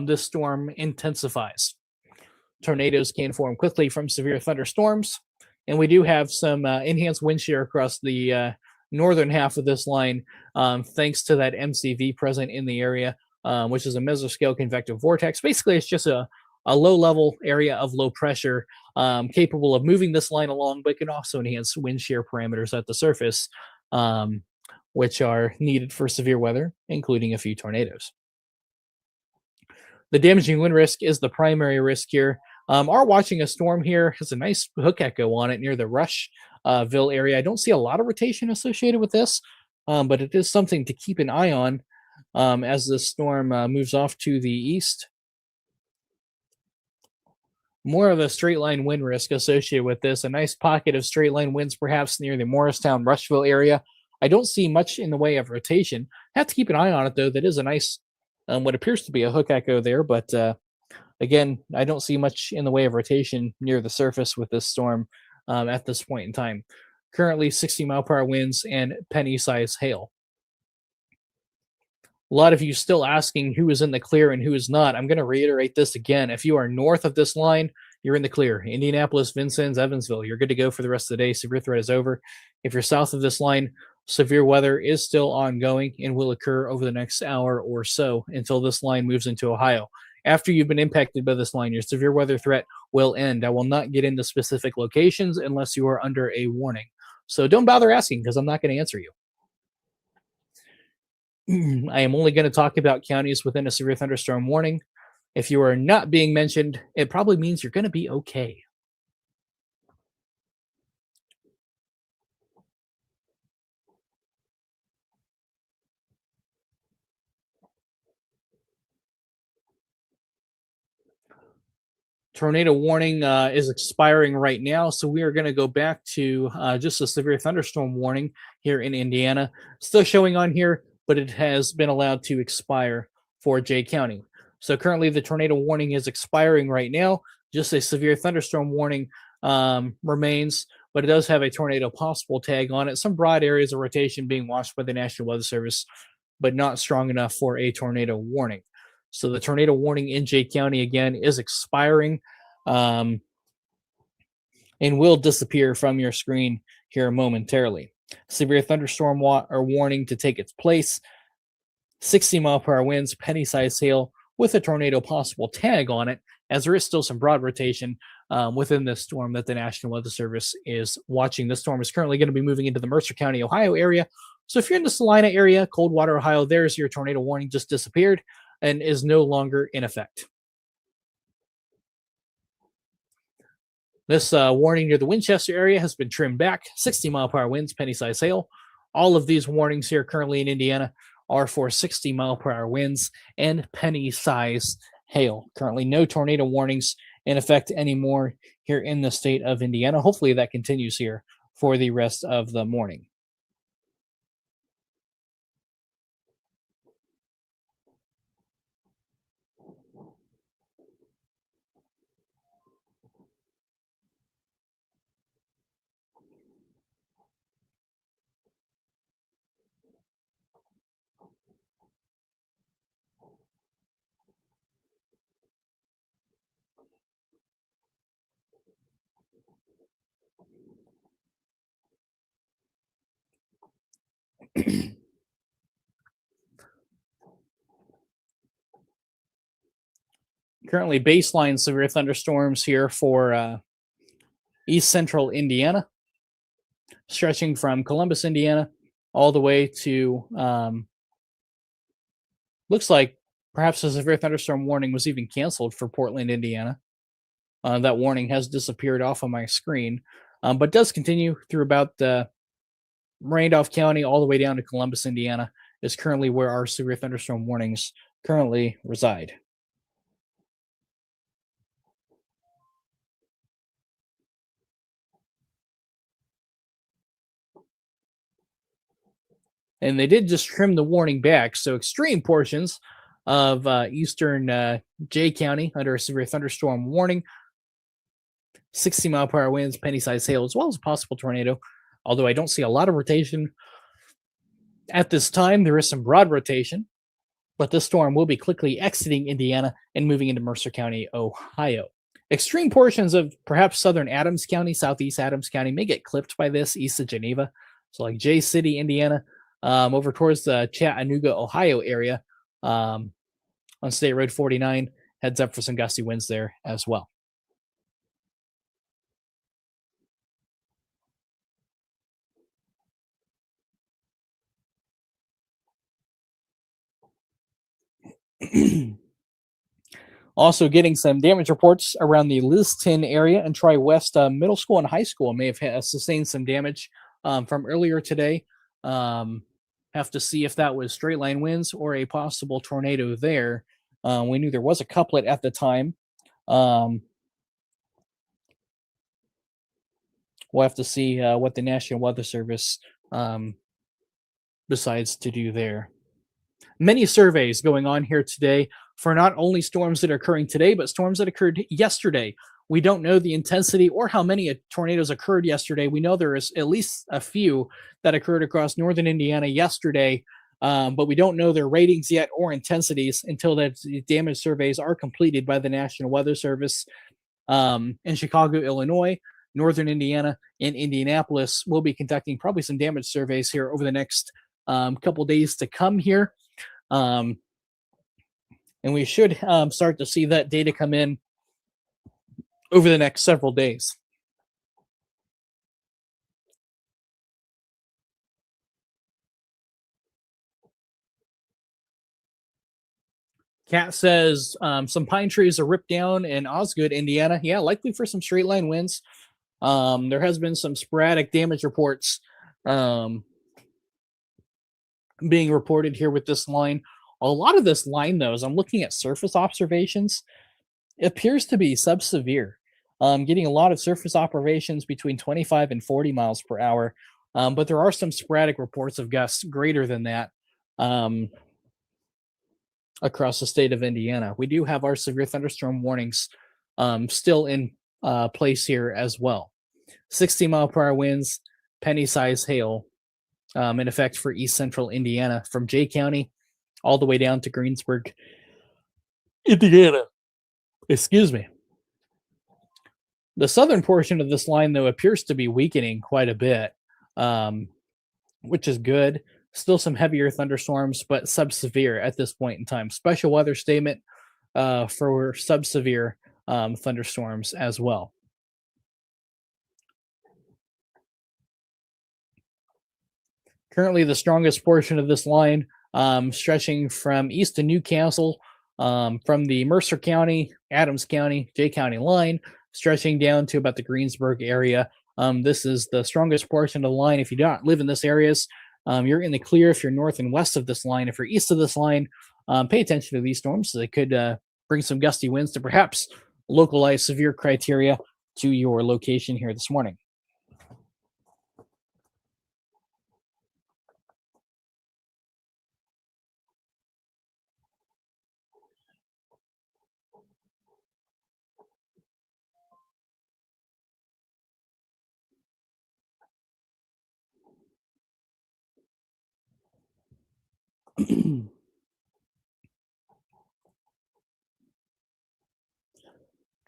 Speaker 1: this storm intensifies. Tornadoes can form quickly from severe thunderstorms, and we do have some enhanced wind shear across the northern half of this line, thanks to that MCV present in the area, which is a mesoscale convective vortex. Basically, it's just a low level area of low pressure capable of moving this line along, but can also enhance wind shear parameters at the surface, which are needed for severe weather, including a few tornadoes. The damaging wind risk is the primary risk here. Are watching a storm here has a nice hook echo on it near the Rushville area. I don't see a lot of rotation associated with this, but it is something to keep an eye on as this storm moves off to the east. More of a straight line wind risk associated with this. A nice pocket of straight line winds, perhaps near the Morristown, Rushville area. I don't see much in the way of rotation. Have to keep an eye on it though. That is a nice, what appears to be a hook echo there, but again, I don't see much in the way of rotation near the surface with this storm at this point in time. Currently 60-mile-per-hour winds and penny-size hail. A lot of you still asking who is in the clear and who is not. I'm going to reiterate this again. If you are north of this line, you're in the clear. Indianapolis, Vincennes, Evansville, you're good to go for the rest of the day. Severe threat is over. If you're south of this line, severe weather is still ongoing and will occur over the next hour or so until this line moves into Ohio. After you've been impacted by this line, your severe weather threat will end. I will not get into specific locations unless you are under a warning. So don't bother asking because I'm not going to answer you. I am only going to talk about counties within a severe thunderstorm warning. If you are not being mentioned, it probably means you're going to be okay. Tornado warning is expiring right now, so we are going to go back to just a severe thunderstorm warning here in Indiana. Still showing on here, but it has been allowed to expire for Jay County. So currently the tornado warning is expiring right now. Just a severe thunderstorm warning remains, but it does have a tornado possible tag on it. Some broad areas of rotation being watched by the National Weather Service, but not strong enough for a tornado warning. So the tornado warning in Jay County again is expiring and will disappear from your screen here momentarily. Severe thunderstorm warning to take its place. 60-mile-per-hour winds, penny-sized hail with a tornado possible tag on it, as there is still some broad rotation within this storm that the National Weather Service is watching. This storm is currently going to be moving into the Mercer County, Ohio area. So if you're in the Salina area, Coldwater, Ohio, there's your tornado warning just disappeared and is no longer in effect. This warning near the Winchester area has been trimmed back. 60-mile-per-hour winds, penny-sized hail. All of these warnings here currently in Indiana are for 60-mile-per-hour winds and penny-sized hail. Currently no tornado warnings in effect anymore here in the state of Indiana. Hopefully that continues here for the rest of the morning. Currently baseline severe thunderstorms here for east central Indiana, stretching from Columbus, Indiana, all the way to looks like perhaps a severe thunderstorm warning was even canceled for Portland, Indiana. That warning has disappeared off of my screen, but does continue through about Randolph County all the way down to Columbus, Indiana, is currently where our severe thunderstorm warnings currently reside. and they did just trim the warning back. So extreme portions of eastern Jay County under a severe thunderstorm warning, 60-mile-per-hour winds, penny-sized hail, as well as a possible tornado. Although I don't see a lot of rotation at this time, there is some broad rotation, but this storm will be quickly exiting Indiana and moving into Mercer County, Ohio. Extreme portions of perhaps southern Adams County, southeast Adams County may get clipped by this east of Geneva. So like Jay City, Indiana, over towards the Chattanooga, Ohio area on State Road 49. Heads up for some gusty winds there as well. Also getting some damage reports around the Liston area and Tri-West Middle School and High School may have sustained some damage from earlier today. Have to see if that was straight line winds or a possible tornado there. We knew there was a couplet at the time. We'll have to see what the National Weather Service decides to do there. Many surveys going on here today for not only storms that are occurring today, but storms that occurred yesterday. We don't know the intensity or how many tornadoes occurred yesterday. We know there is at least a few that occurred across northern Indiana yesterday, but we don't know their ratings yet or intensities until the damage surveys are completed by the National Weather Service. In Chicago, Illinois, northern Indiana, and Indianapolis, we'll be conducting probably some damage surveys here over the next couple days to come here. And we should start to see that data come in over the next several days. Kat says some pine trees are ripped down in Osgood, Indiana. Yeah, likely for some straight line winds. There has been some sporadic damage reports being reported here with this line. A lot of this line, though, as I'm looking at surface observations, it appears to be sub-severe. Getting a lot of surface observations between 25 and 40 miles per hour, but there are some sporadic reports of gusts greater than that across the state of Indiana. We do have our severe thunderstorm warnings still in place here as well. 60-mile-per-hour winds, penny-sized hail in effect for east central Indiana from Jay County all the way down to Greensburg, Indiana. Excuse me. The southern portion of this line, though, appears to be weakening quite a bit, which is good. Still some heavier thunderstorms, but sub-severe at this point in time. Special weather statement for sub-severe thunderstorms as well. Currently, the strongest portion of this line stretching from east to Newcastle, from the Mercer County, Adams County, Jay County line, stretching down to about the Greensburg area. This is the strongest portion of the line. If you don't live in this areas, you're in the clear if you're north and west of this line. If you're east of this line, pay attention to these storms. They could bring some gusty winds to perhaps localize severe criteria to your location here this morning.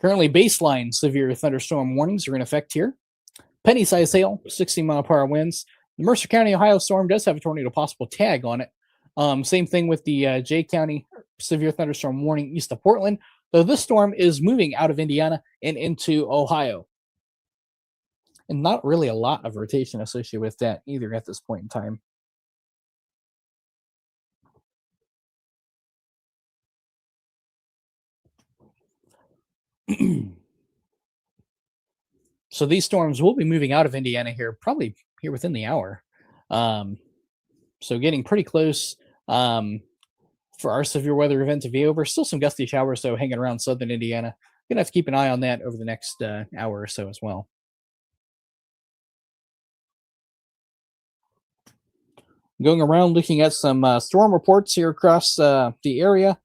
Speaker 1: Currently, baseline severe thunderstorm warnings are in effect here. Penny-sized hail, 60-mile-per-hour winds. The Mercer County, Ohio storm does have a tornado possible tag on it. Same thing with the Jay County severe thunderstorm warning east of Portland, though this storm is moving out of Indiana and into Ohio. And not really a lot of rotation associated with that either at this point in time. So these storms will be moving out of Indiana here, probably here within the hour. So getting pretty close for our severe weather event to be over. Still some gusty showers, though, hanging around southern Indiana. Gonna have to keep an eye on that over the next hour or so as well. Going around looking at some storm reports here across the area.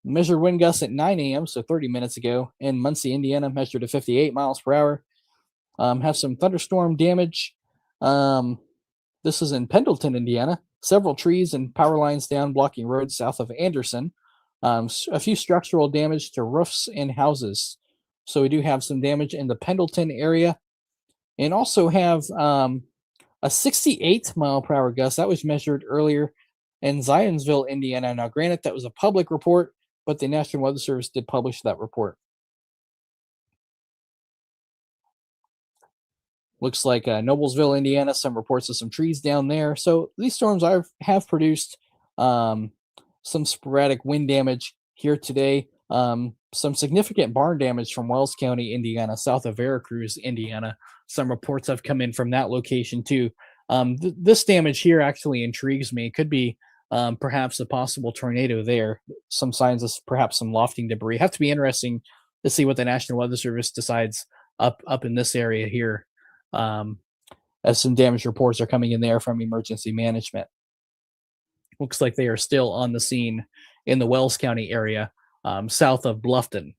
Speaker 1: Measured wind gusts at 9 a.m., so 30 minutes ago, in Muncie, Indiana, measured at 58 miles per hour. Have some thunderstorm damage. This is in Pendleton, Indiana. Several trees and power lines down, blocking roads south of Anderson. A few structural damage to roofs and houses. So we do have some damage in the Pendleton area, and also have a 68 mile per hour gust that was measured earlier in Zionsville, Indiana. Now, granted, that was a public report, but the National Weather Service did publish that report. Looks like Noblesville, Indiana, some reports of some trees down there. So these storms have produced some sporadic wind damage here today. Some significant barn damage from Wells County, Indiana, south of Veracruz, Indiana. Some reports have come in from that location too. This damage here actually intrigues me. It could be perhaps a possible tornado there. Some signs of perhaps some lofting debris. Have to be interesting to see what the National Weather Service decides up in this area here, as some damage reports are coming in there from emergency management. Looks like they are still on the scene in the Wells County area, south of Bluffton.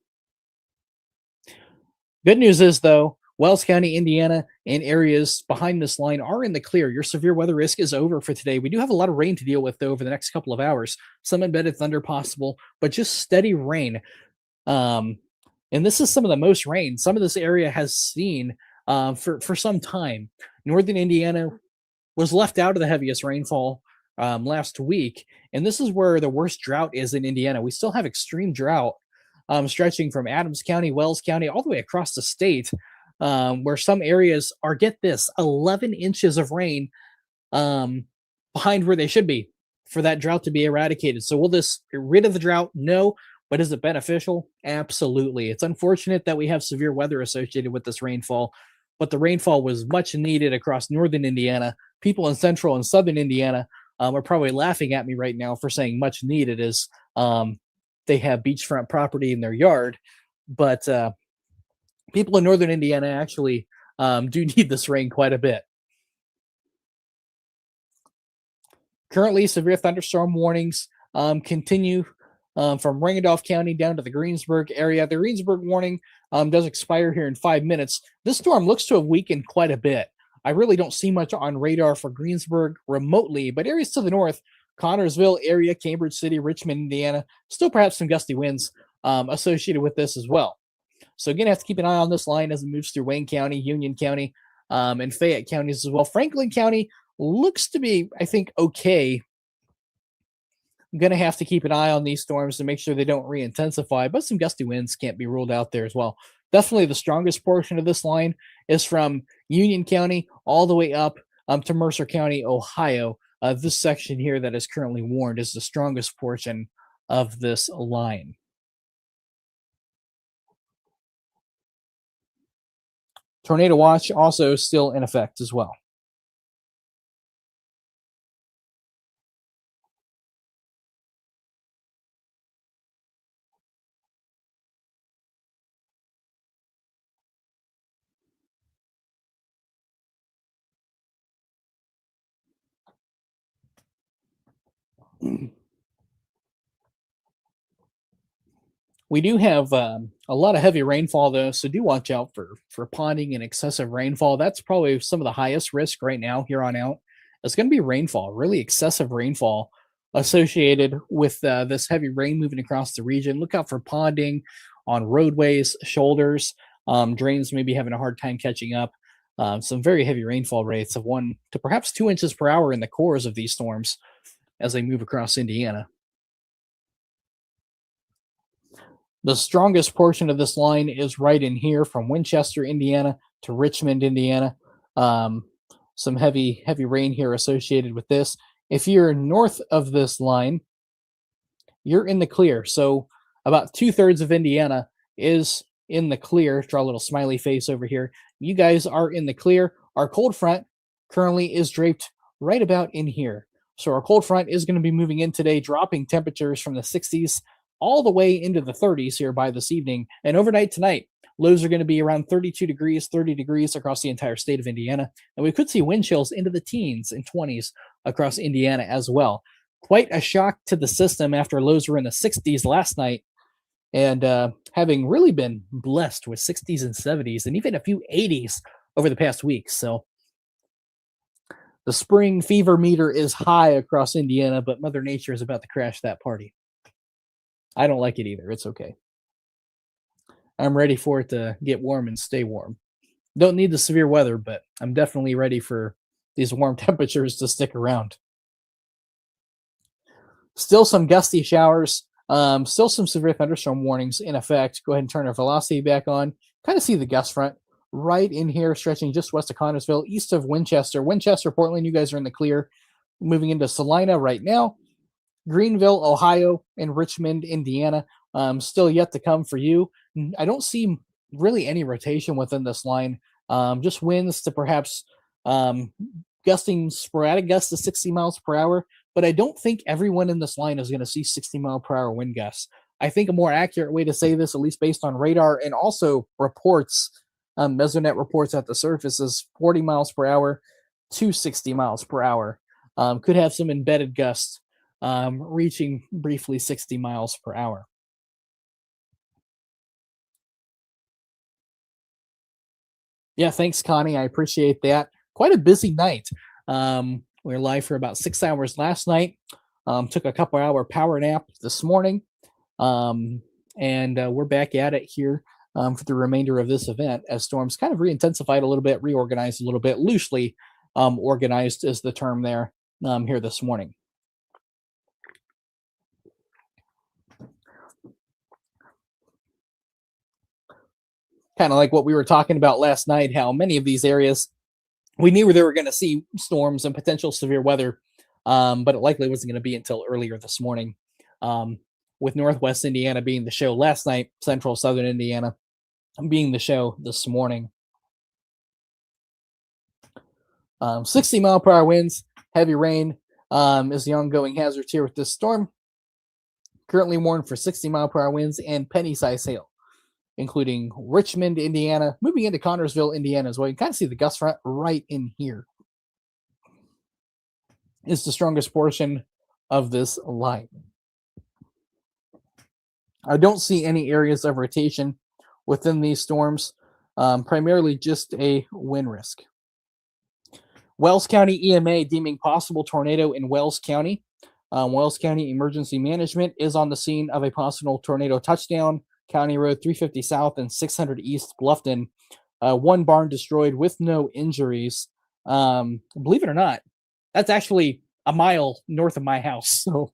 Speaker 1: Good news is, though, Wells County, Indiana, and areas behind this line are in the clear. Your severe weather risk is over for today. We do have a lot of rain to deal with, though, over the next couple of hours. Some embedded thunder possible, but just steady rain. And this is some of the most rain some of this area has seen for some time. Northern Indiana was left out of the heaviest rainfall last week, and this is where the worst drought is in Indiana. We still have extreme drought stretching from Adams County, Wells County, all the way across the state, where some areas are, get this, 11 inches of rain behind where they should be for that drought to be eradicated. So will this get rid of the drought? No. But is it beneficial? Absolutely. It's unfortunate that we have severe weather associated with this rainfall, but the rainfall was much needed across northern Indiana. People in central and southern Indiana are probably laughing at me right now for saying much needed, as they have beachfront property in their yard. But people in northern Indiana actually do need this rain quite a bit. Currently, severe thunderstorm warnings continue from Randolph County down to the Greensburg area. The Greensburg warning does expire here in 5 minutes. This storm looks to have weakened quite a bit. I really don't see much on radar for Greensburg remotely, but areas to the north, Connorsville area, Cambridge City, Richmond, Indiana, still perhaps some gusty winds associated with this as well. So again, have to keep an eye on this line as it moves through Wayne County, Union County, and Fayette counties as well. Franklin County looks to be, I think, okay. I'm going to have to keep an eye on these storms to make sure they don't re-intensify, but some gusty winds can't be ruled out there as well. Definitely the strongest portion of this line is from Union County all the way up to Mercer County, Ohio. This section here that is currently warned is the strongest portion of this line. Tornado watch also still in effect as well. We do have a lot of heavy rainfall, though, so do watch out for ponding and excessive rainfall. That's probably some of the highest risk right now here on out. It's going to be rainfall, really excessive rainfall associated with this heavy rain moving across the region. Look out for ponding on roadways, shoulders. Drains may be having a hard time catching up. Some very heavy rainfall rates of 1 to perhaps 2 inches per hour in the cores of these storms as they move across Indiana. The strongest portion of this line is right in here from Winchester, Indiana to Richmond, Indiana. Some heavy rain here associated with this. If you're north of this line, you're in the clear. So about 2/3 of Indiana is in the clear. Draw a little smiley face over here. You guys are in the clear. Our cold front currently is draped right about in here. So our cold front is going to be moving in today, dropping temperatures from the 60s all the way into the 30s here by this evening. And overnight tonight, Lows are going to be around 32 degrees, 30 degrees across the entire state of Indiana. And we could see wind chills into the teens and 20s across Indiana as well. Quite a shock to the system after lows were in the 60s last night, and having really been blessed with 60s and 70s and even a few 80s over the past week. So the spring fever meter is high across Indiana, but Mother Nature is about to crash that party. I don't like it either. It's okay. I'm ready for it to get warm and stay warm. Don't need the severe weather, but I'm definitely ready for these warm temperatures to stick around. Still some gusty showers. Still some severe thunderstorm warnings in effect. Go ahead and turn our velocity back on. Kind of see the gust front right in here, stretching just west of Connersville, east of Winchester. Winchester, Portland, you guys are in the clear. Moving into Salina right now. Greenville, Ohio, and Richmond, Indiana. Still yet to come for you. I don't see really any rotation within this line. Just winds to perhaps gusting sporadic gusts to 60 miles per hour. But I don't think everyone in this line is going to see 60-mile-per-hour wind gusts. I think a more accurate way to say this, at least based on radar and also reports, Mesonet reports at the surface, is 40 miles per hour to 60 miles per hour. Could have some embedded gusts reaching briefly 60 miles per hour. Yeah, thanks, Connie. I appreciate that. Quite a busy night. We were live for about 6 hours last night. Took a couple hour power nap this morning. And we're back at it here for the remainder of this event as storms kind of re-intensified a little bit, reorganized a little bit, loosely organized is the term there here this morning. Kind of like what we were talking about last night, how many of these areas we knew they were going to see storms and potential severe weather, but it likely wasn't going to be until earlier this morning. With Northwest Indiana being the show last night, Central Southern Indiana being the show this morning. 60-mile-per-hour winds, heavy rain is the ongoing hazard here with this storm. Currently warned for 60-mile-per-hour winds and penny-size hail, including Richmond, Indiana, moving into Connersville, Indiana as well. You can kind of see the gust front right in here. Is the strongest portion of this line. I don't see any areas of rotation within these storms, primarily just a wind risk. Wells County EMA deeming possible tornado in Wells County. Wells County Emergency Management is on the scene of a possible tornado touchdown. County Road 350 South and 600 East Bluffton. One barn destroyed with no injuries. Believe it or not, that's actually a mile north of my house. So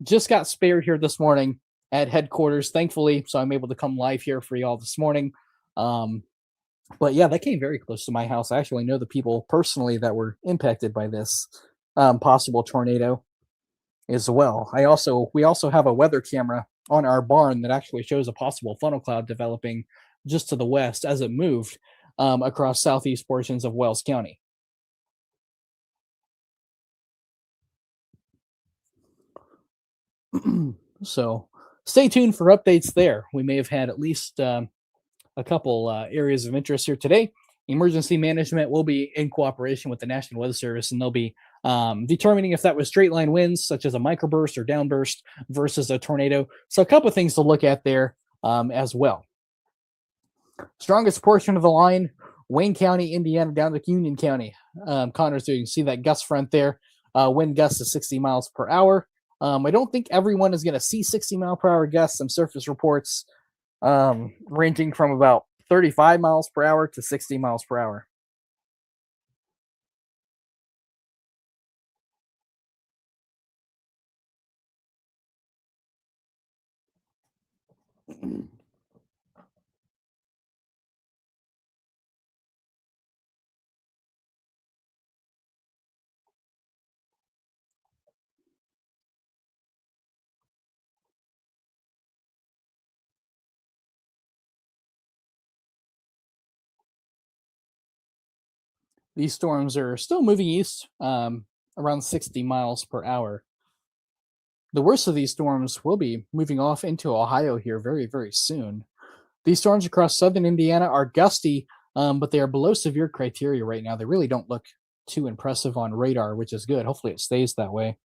Speaker 1: just got spared here this morning at headquarters, thankfully. So I'm able to come live here for y'all this morning. But yeah, that came very close to my house. I actually know the people personally that were impacted by this possible tornado as well. We also have a weather camera on our barn that actually shows a possible funnel cloud developing just to the west as it moved across southeast portions of Wells County. So stay tuned for updates there. We may have had at least a couple areas of interest here today. Emergency management will be in cooperation with the National Weather Service, and they'll be determining if that was straight line winds, such as a microburst or downburst, versus a tornado. So a couple of things to look at there as well. Strongest portion of the line, Wayne County, Indiana, down to Union County. Connors, you can see that gust front there. Wind gusts of 60 miles per hour. I don't think everyone is going to see 60-mile-per-hour gusts. Some surface reports ranging from about 35 miles per hour to 60 miles per hour. These storms are still moving east around 60 miles per hour. The worst of these storms will be moving off into Ohio here very, very soon.
Speaker 3: These storms across southern Indiana are gusty, but they are below severe criteria right now. They really don't look too impressive on radar, which is good. Hopefully, it stays that way.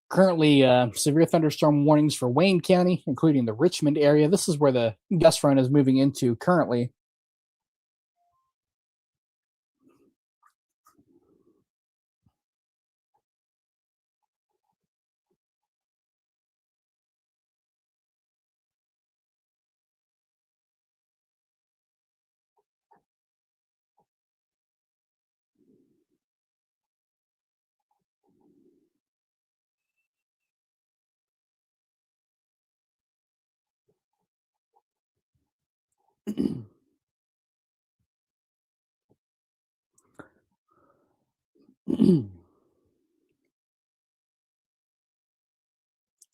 Speaker 3: Currently, severe thunderstorm warnings for Wayne County, including the Richmond area. This is where the gust front is moving into currently.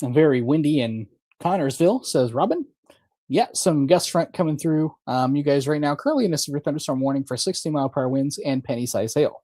Speaker 3: Very windy in Connorsville, says Robin. Yeah, some gust front coming through. You guys right now currently in a severe thunderstorm warning for 60-mile-per-hour winds and penny-size hail.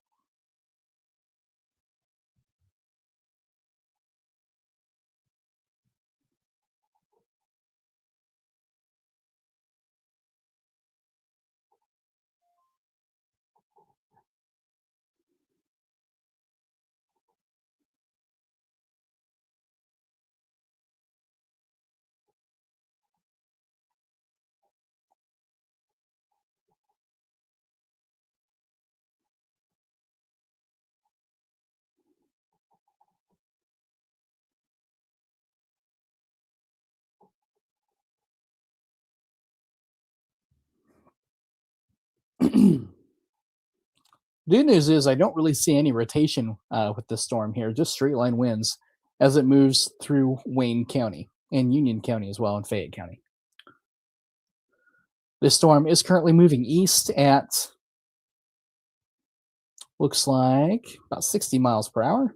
Speaker 3: Good news is I don't really see any rotation with this storm here, just straight line winds as it moves through Wayne County and Union County as well, and Fayette County. This storm is currently moving east at, looks like, about 60 miles per hour.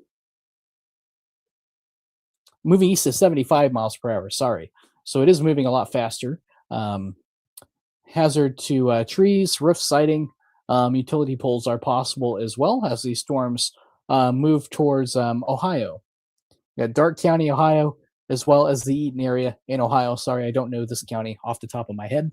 Speaker 3: Moving east to 75 miles per hour, sorry. So it is moving a lot faster. Hazard to trees, roof siding, utility poles are possible as well as these storms move towards Ohio. You got Darke County, Ohio, as well as the Eaton area in Ohio. Sorry, I don't know this county off the top of my head.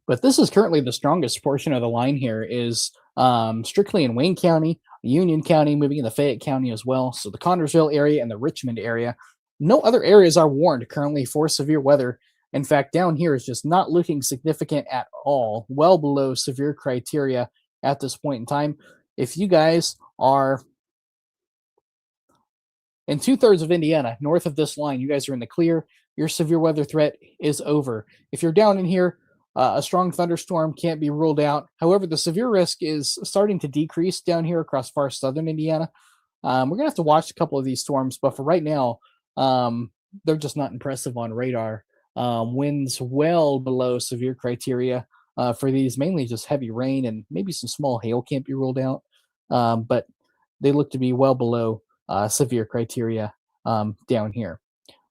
Speaker 3: But this is currently the strongest portion of the line here is strictly in Wayne County, Union County, moving into Fayette County as well. So the Connorsville area and the Richmond area. No other areas are warned currently for severe weather. In fact, down here is just not looking significant at all, well below severe criteria at this point in time. If you guys are in 2/3 of Indiana, north of this line, you guys are in the clear. Your severe weather threat is over. If you're down in here, a strong thunderstorm can't be ruled out. However, the severe risk is starting to decrease down here across far southern Indiana. We're going to have to watch a couple of these storms, but for right now, they're just not impressive on radar. Winds well below severe criteria for these, mainly just heavy rain and maybe some small hail can't be ruled out. But they look to be well below severe criteria down here.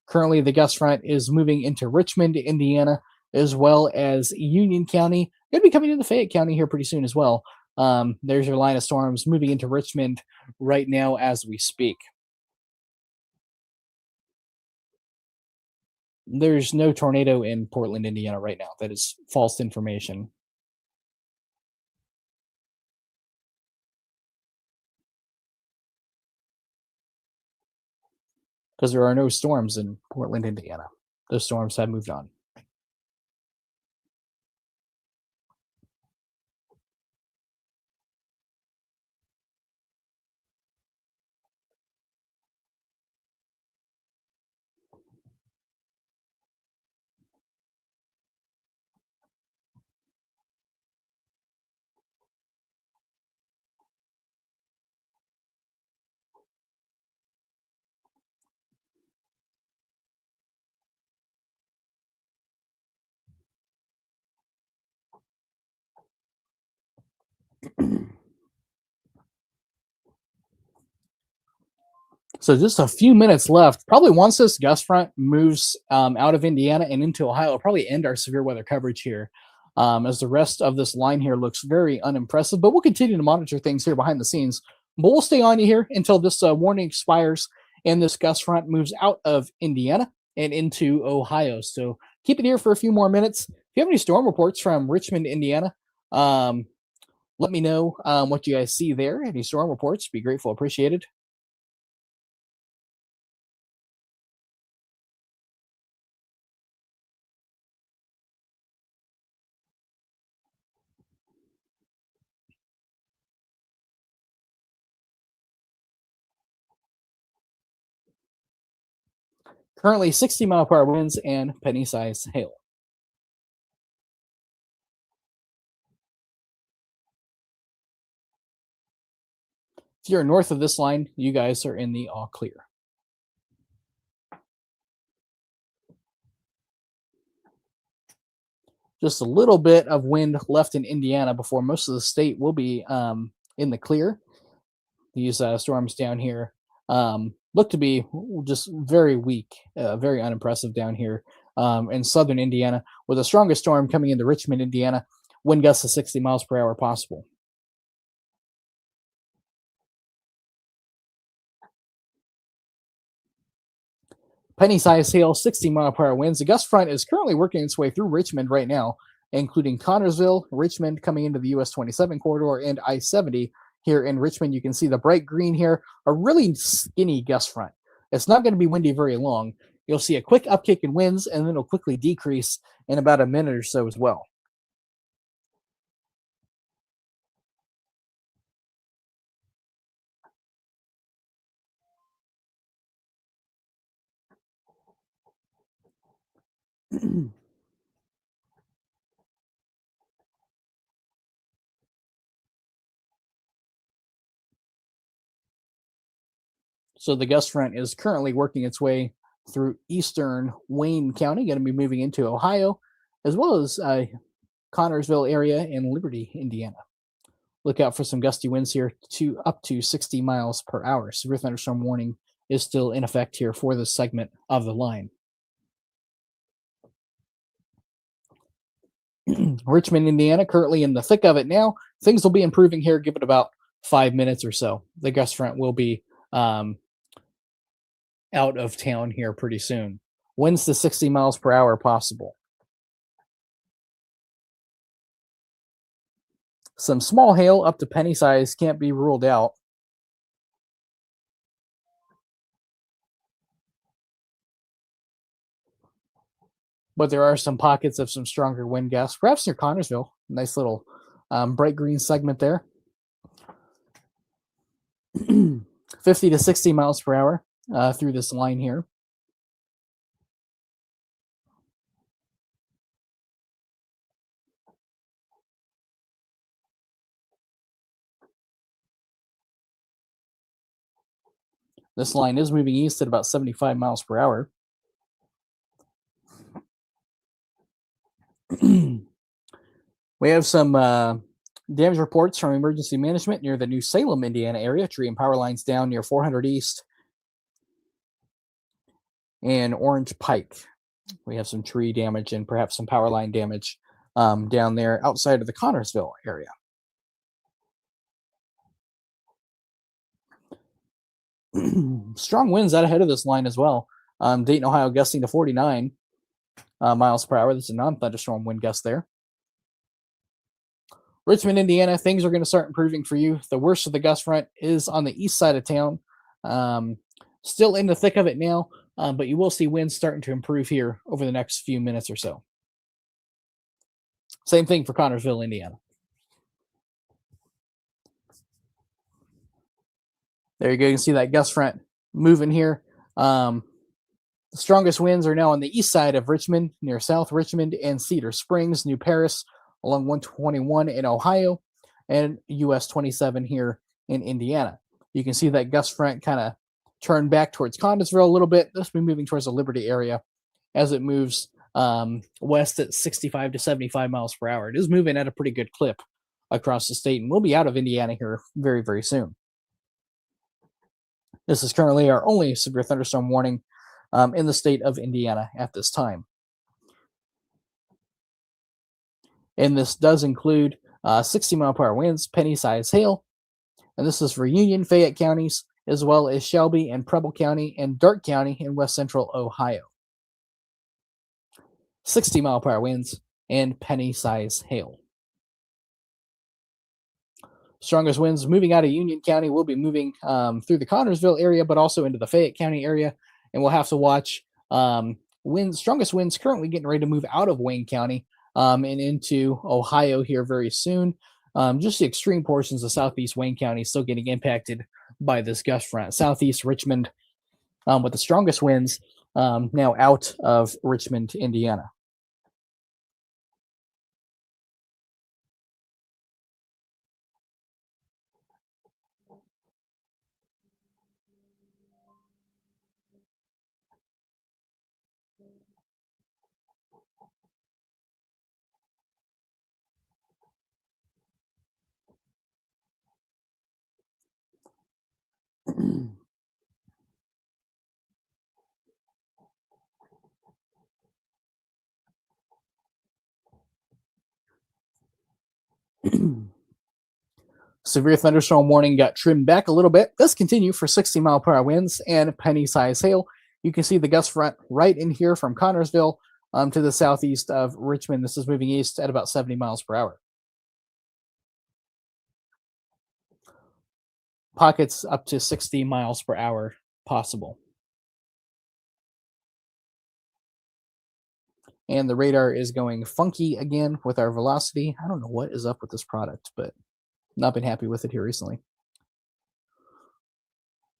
Speaker 3: Currently, the gust front is moving into Richmond, Indiana, as well as Union County. Going to be coming into Fayette County here pretty soon as well. There's your line of storms moving into Richmond right now as we speak. There's no tornado in Portland, Indiana right now. That is false information. Because there are no storms in Portland, Indiana. Those storms have moved on. So just a few minutes left. Probably once this gust front moves out of Indiana and into Ohio, it'll probably end our severe weather coverage here, as the rest of this line here looks very unimpressive. But we'll continue to monitor things here behind the scenes. But we'll stay on you here until this warning expires and this gust front moves out of Indiana and into Ohio. So keep it here for a few more minutes. If you have any storm reports from Richmond, Indiana, let me know what you guys see there. Any storm reports, be grateful, appreciated. Currently 60-mile-per-hour winds and penny-sized hail. If you're north of this line, you guys are in the all clear. Just a little bit of wind left in Indiana before most of the state will be in the clear. These storms down here look to be just very weak, very unimpressive down here in southern Indiana, with the strongest storm coming into Richmond, Indiana, wind gusts of 60 miles per hour possible. Penny-sized hail, 60-mile-per-hour winds. The gust front is currently working its way through Richmond right now, including Connorsville, Richmond coming into the US 27 corridor, and I-70 here in Richmond. You can see the bright green here, a really skinny gust front. It's not going to be windy very long. You'll see a quick upkick in winds, and then it'll quickly decrease in about a minute or so as well. So the gust front is currently working its way through eastern Wayne County, going to be moving into Ohio, as well as Connorsville area and Liberty, Indiana. Look out for some gusty winds here to up to 60 miles per hour. Severe thunderstorm warning is still in effect here for this segment of the line. Richmond, Indiana, currently in the thick of it now. Things will be improving here. Give it about 5 minutes or so. The gust front will be out of town here pretty soon. Winds to 60 miles per hour possible. Some small hail up to penny size can't be ruled out. But there are some pockets of some stronger wind gusts, perhaps near Connorsville. Nice little bright green segment there. 50 to 60 miles per hour through this line here. This line is moving east at about 75 miles per hour. We have some damage reports from emergency management near the New Salem, Indiana area. Tree and power lines down near 400 East and Orange Pike. We have some tree damage and perhaps some power line damage down there outside of the Connorsville area. Strong winds out ahead of this line as well. Dayton, Ohio, gusting to 49 miles per hour. That's a non-thunderstorm wind gust there. Richmond, Indiana, things are going to start improving for you. The worst of the gust front is on the east side of town. Still in the thick of it now, but you will see winds starting to improve here over the next few minutes or so. Same thing for Connersville, Indiana. There you go. You can see that gust front moving here. The strongest winds are now on the east side of Richmond, near South Richmond and Cedar Springs, New Paris, along 121 in Ohio, and US 27 here in Indiana. You can see that gust front kind of turn back towards Connersville a little bit. This will be moving towards the Liberty area as it moves west at 65 to 75 miles per hour. It is moving at a pretty good clip across the state, and we'll be out of Indiana here very, very soon. This is currently our only severe thunderstorm warning in the state of Indiana at this time. And this does include 60-mile-per-hour winds, penny-size hail. And this is for Union, Fayette counties, as well as Shelby and Preble County and Darke County in west central Ohio. 60-mile-per-hour winds and penny-size hail. Strongest winds moving out of Union County will be moving through the Connersville area, but also into the Fayette County area. And we'll have to watch strongest winds currently getting ready to move out of Wayne County and into Ohio here very soon. Just the extreme portions of southeast Wayne County still getting impacted by this gust front. Southeast Richmond with the strongest winds now out of Richmond, Indiana. Severe thunderstorm warning got trimmed back a little bit. Does continue for 60-mile-per-hour winds and penny-size hail. You can see the gust front right in here from Connersville to the southeast of Richmond. This is moving east at about 70 miles per hour. Pockets up to 60 miles per hour possible. And the radar is going funky again with our velocity. I don't know what is up with this product, but not been happy with it here recently.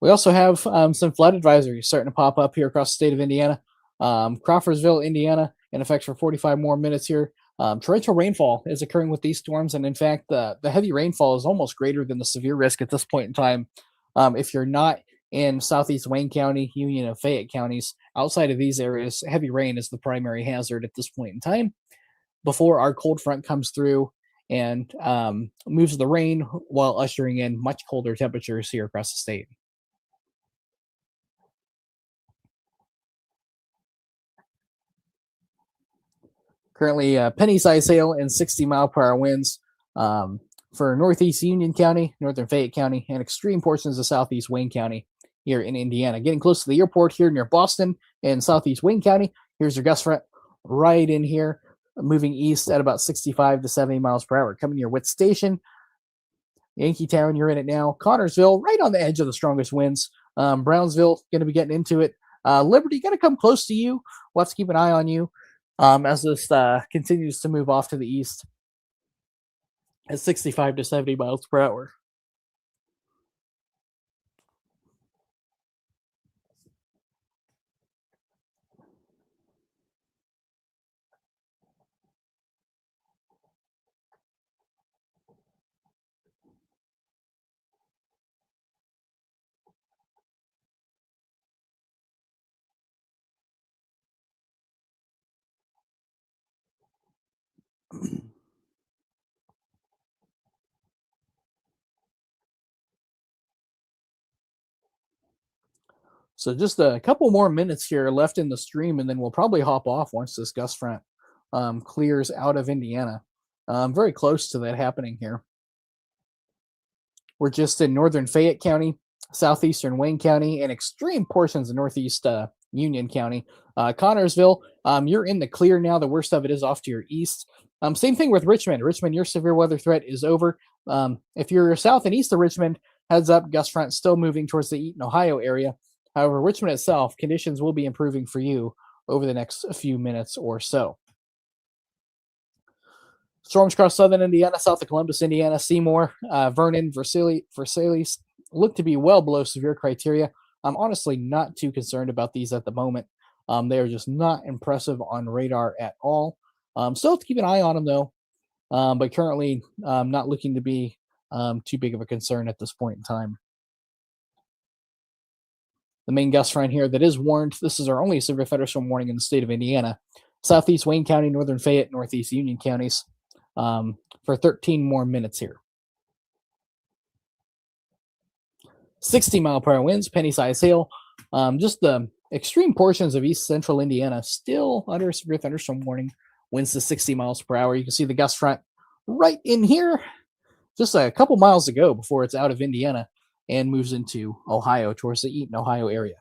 Speaker 3: We also have some flood advisories starting to pop up here across the state of Indiana. Crawfordsville, Indiana, in effect for 45 more minutes here. Torrential rainfall is occurring with these storms, and in fact, the heavy rainfall is almost greater than the severe risk at this point in time. If you're not in southeast Wayne County, Union, and Fayette counties, outside of these areas, heavy rain is the primary hazard at this point in time before our cold front comes through and moves the rain while ushering in much colder temperatures here across the state. Currently, penny-size hail and 60-mile-per-hour winds for northeast Union County, northern Fayette County, and extreme portions of southeast Wayne County here in Indiana. Getting close to the airport here near Boston and southeast Wayne County. Here's your gust front right in here, moving east at about 65 to 70 miles per hour. Coming near Witt Station, Yankeetown, you're in it now. Connersville, right on the edge of the strongest winds. Brownsville, going to be getting into it. Liberty, going to come close to you. We'll have to keep an eye on you as this continues to move off to the east at 65 to 70 miles per hour. So just a couple more minutes here left in the stream, and then we'll probably hop off once this gust front clears out of Indiana. Very close to that happening here. We're just in northern Fayette County, southeastern Wayne County and extreme portions of northeast Union County. Connorsville, you're in the clear now. The worst of it is off to your east. Same thing with Richmond. Richmond, your severe weather threat is over. If you're south and east of Richmond, heads up, gust front still moving towards the Eaton, Ohio area. However, Richmond itself, conditions will be improving for you over the next few minutes or so. Storms across southern Indiana, south of Columbus, Indiana, Seymour, Vernon, Versailles look to be well below severe criteria. I'm honestly not too concerned about these at the moment. They are just not impressive on radar at all. Still have to keep an eye on them though, but currently not looking to be too big of a concern at this point in time. The main gust front here that is warned. This is our only severe thunderstorm warning in the state of Indiana. Southeast Wayne County, northern Fayette, northeast Union counties for 13 more minutes here. 60-mile-per-hour winds, penny-sized hail. Just the extreme portions of east central Indiana still under a severe thunderstorm warning. Winds to 60 miles per hour. You can see the gust front right in here just a couple miles ago before it's out of Indiana and moves into Ohio towards the Eaton, Ohio area.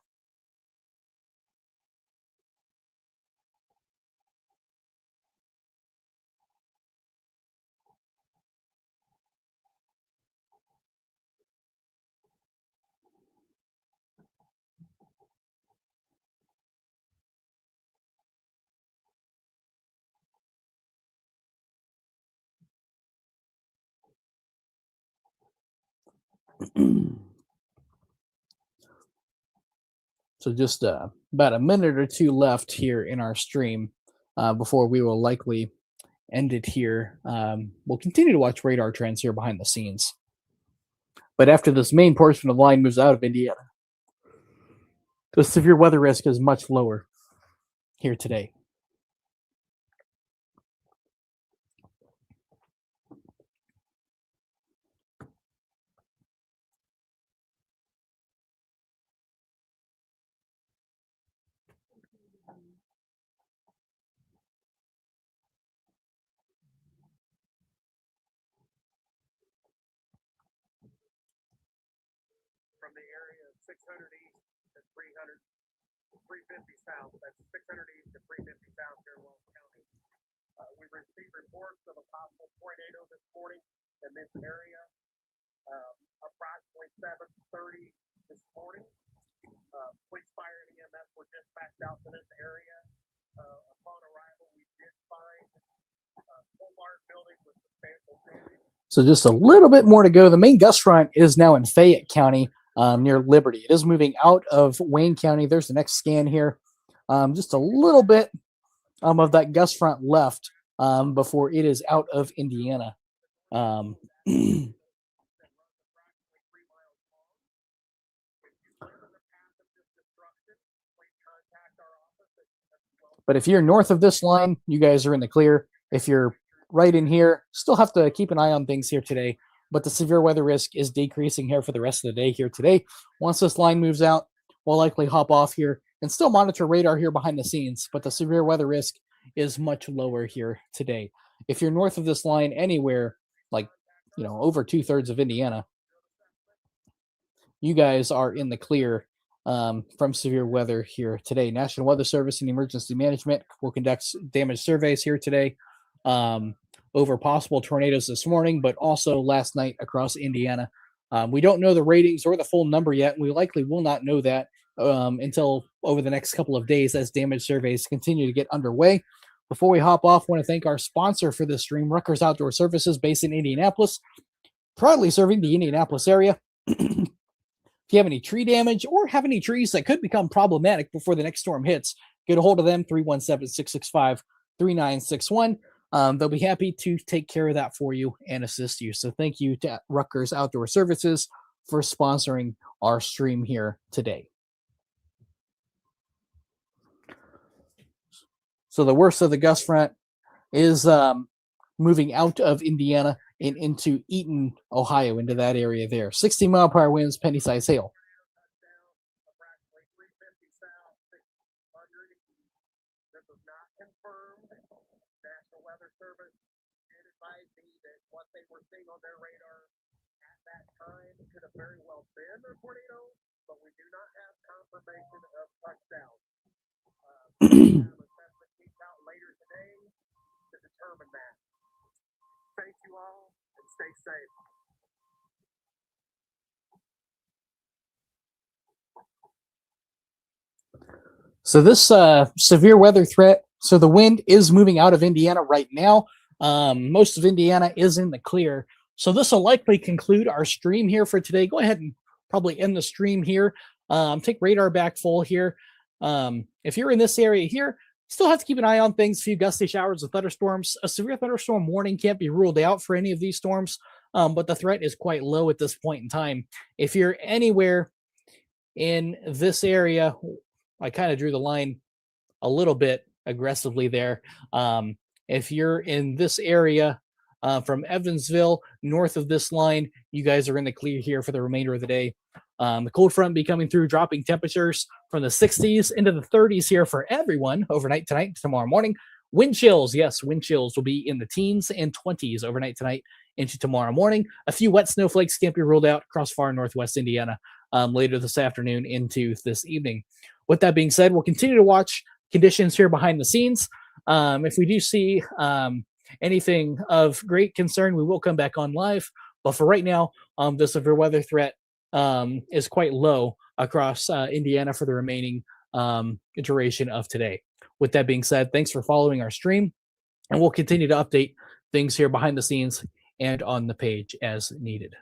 Speaker 3: So just about a minute or two left here in our stream before we will likely end it here. We'll continue to watch radar trends here behind the scenes. But after this main portion of the line moves out of Indiana, the severe weather risk is much lower here today.
Speaker 4: From the area of 600 east to 300, 350 south. That's 600 east to 350 south here in Wells County. We received reports of a possible tornado this morning in this area, approximately 7:30 this morning. Police, fire, and EMS were dispatched out to this area. Upon arrival, we did find full large buildings with substantial damage.
Speaker 3: So just a little bit more to go. The main gust front is now in Fayette County near Liberty. It is moving out of Wayne County. There's the next scan here. Just a little bit of that gust front left before it is out of Indiana. But if you're north of this line, you guys are in the clear. If you're right in here, still have to keep an eye on things here today. But the severe weather risk is decreasing here for the rest of the day here today. Once this line moves out, we'll likely hop off here and still monitor radar here behind the scenes. But the severe weather risk is much lower here today. If you're north of this line anywhere, like, over 2/3 of Indiana, you guys are in the clear from severe weather here today. National Weather Service and Emergency Management will conduct damage surveys here today over possible tornadoes this morning, but also last night across Indiana. We don't know the ratings or the full number yet. We likely will not know that until over the next couple of days as damage surveys continue to get underway. Before we hop off, I want to thank our sponsor for this stream, Rutgers Outdoor Services, based in Indianapolis, proudly serving the Indianapolis area. If you have any tree damage or have any trees that could become problematic before the next storm hits, get a hold of them, 317-665-3961. They'll be happy to take care of that for you and assist you. So thank you to Rutgers Outdoor Services for sponsoring our stream here today. So the worst of the gust front is moving out of Indiana and into Eaton, Ohio, into that area there. 60-mile-per-hour winds, penny-sized hail.
Speaker 4: Approximately 350 south, 600 east. This was not confirmed. National Weather Service did advise me that what they were seeing on their radar at that time could have very well been a tornado, but we do not have confirmation of touchdown. We'll have assessment teams out later today to determine that. Thank you all and stay safe.
Speaker 3: So this severe weather threat, so the wind is moving out of Indiana right now. Most of Indiana is in the clear. So this will likely conclude our stream here for today. Go ahead and probably end the stream here. Take radar back full here. If you're in this area here, still have to keep an eye on things. A few gusty showers of thunderstorms. A severe thunderstorm warning can't be ruled out for any of these storms, but the threat is quite low at this point in time. If you're anywhere in this area, I kind of drew the line a little bit aggressively there. If you're in this area from Evansville, north of this line, you guys are in the clear here for the remainder of the day. The cold front be coming through, dropping temperatures from the 60s into the 30s here for everyone overnight tonight, tomorrow morning. Wind chills, yes, wind chills will be in the teens and 20s overnight tonight into tomorrow morning. A few wet snowflakes can't be ruled out across far northwest Indiana later this afternoon into this evening. With that being said, we'll continue to watch conditions here behind the scenes. If we do see anything of great concern, we will come back on live. But for right now, the severe weather threat is quite low across Indiana for the remaining duration of today. With that being said, thanks for following our stream, and we'll continue to update things here behind the scenes and on the page as needed.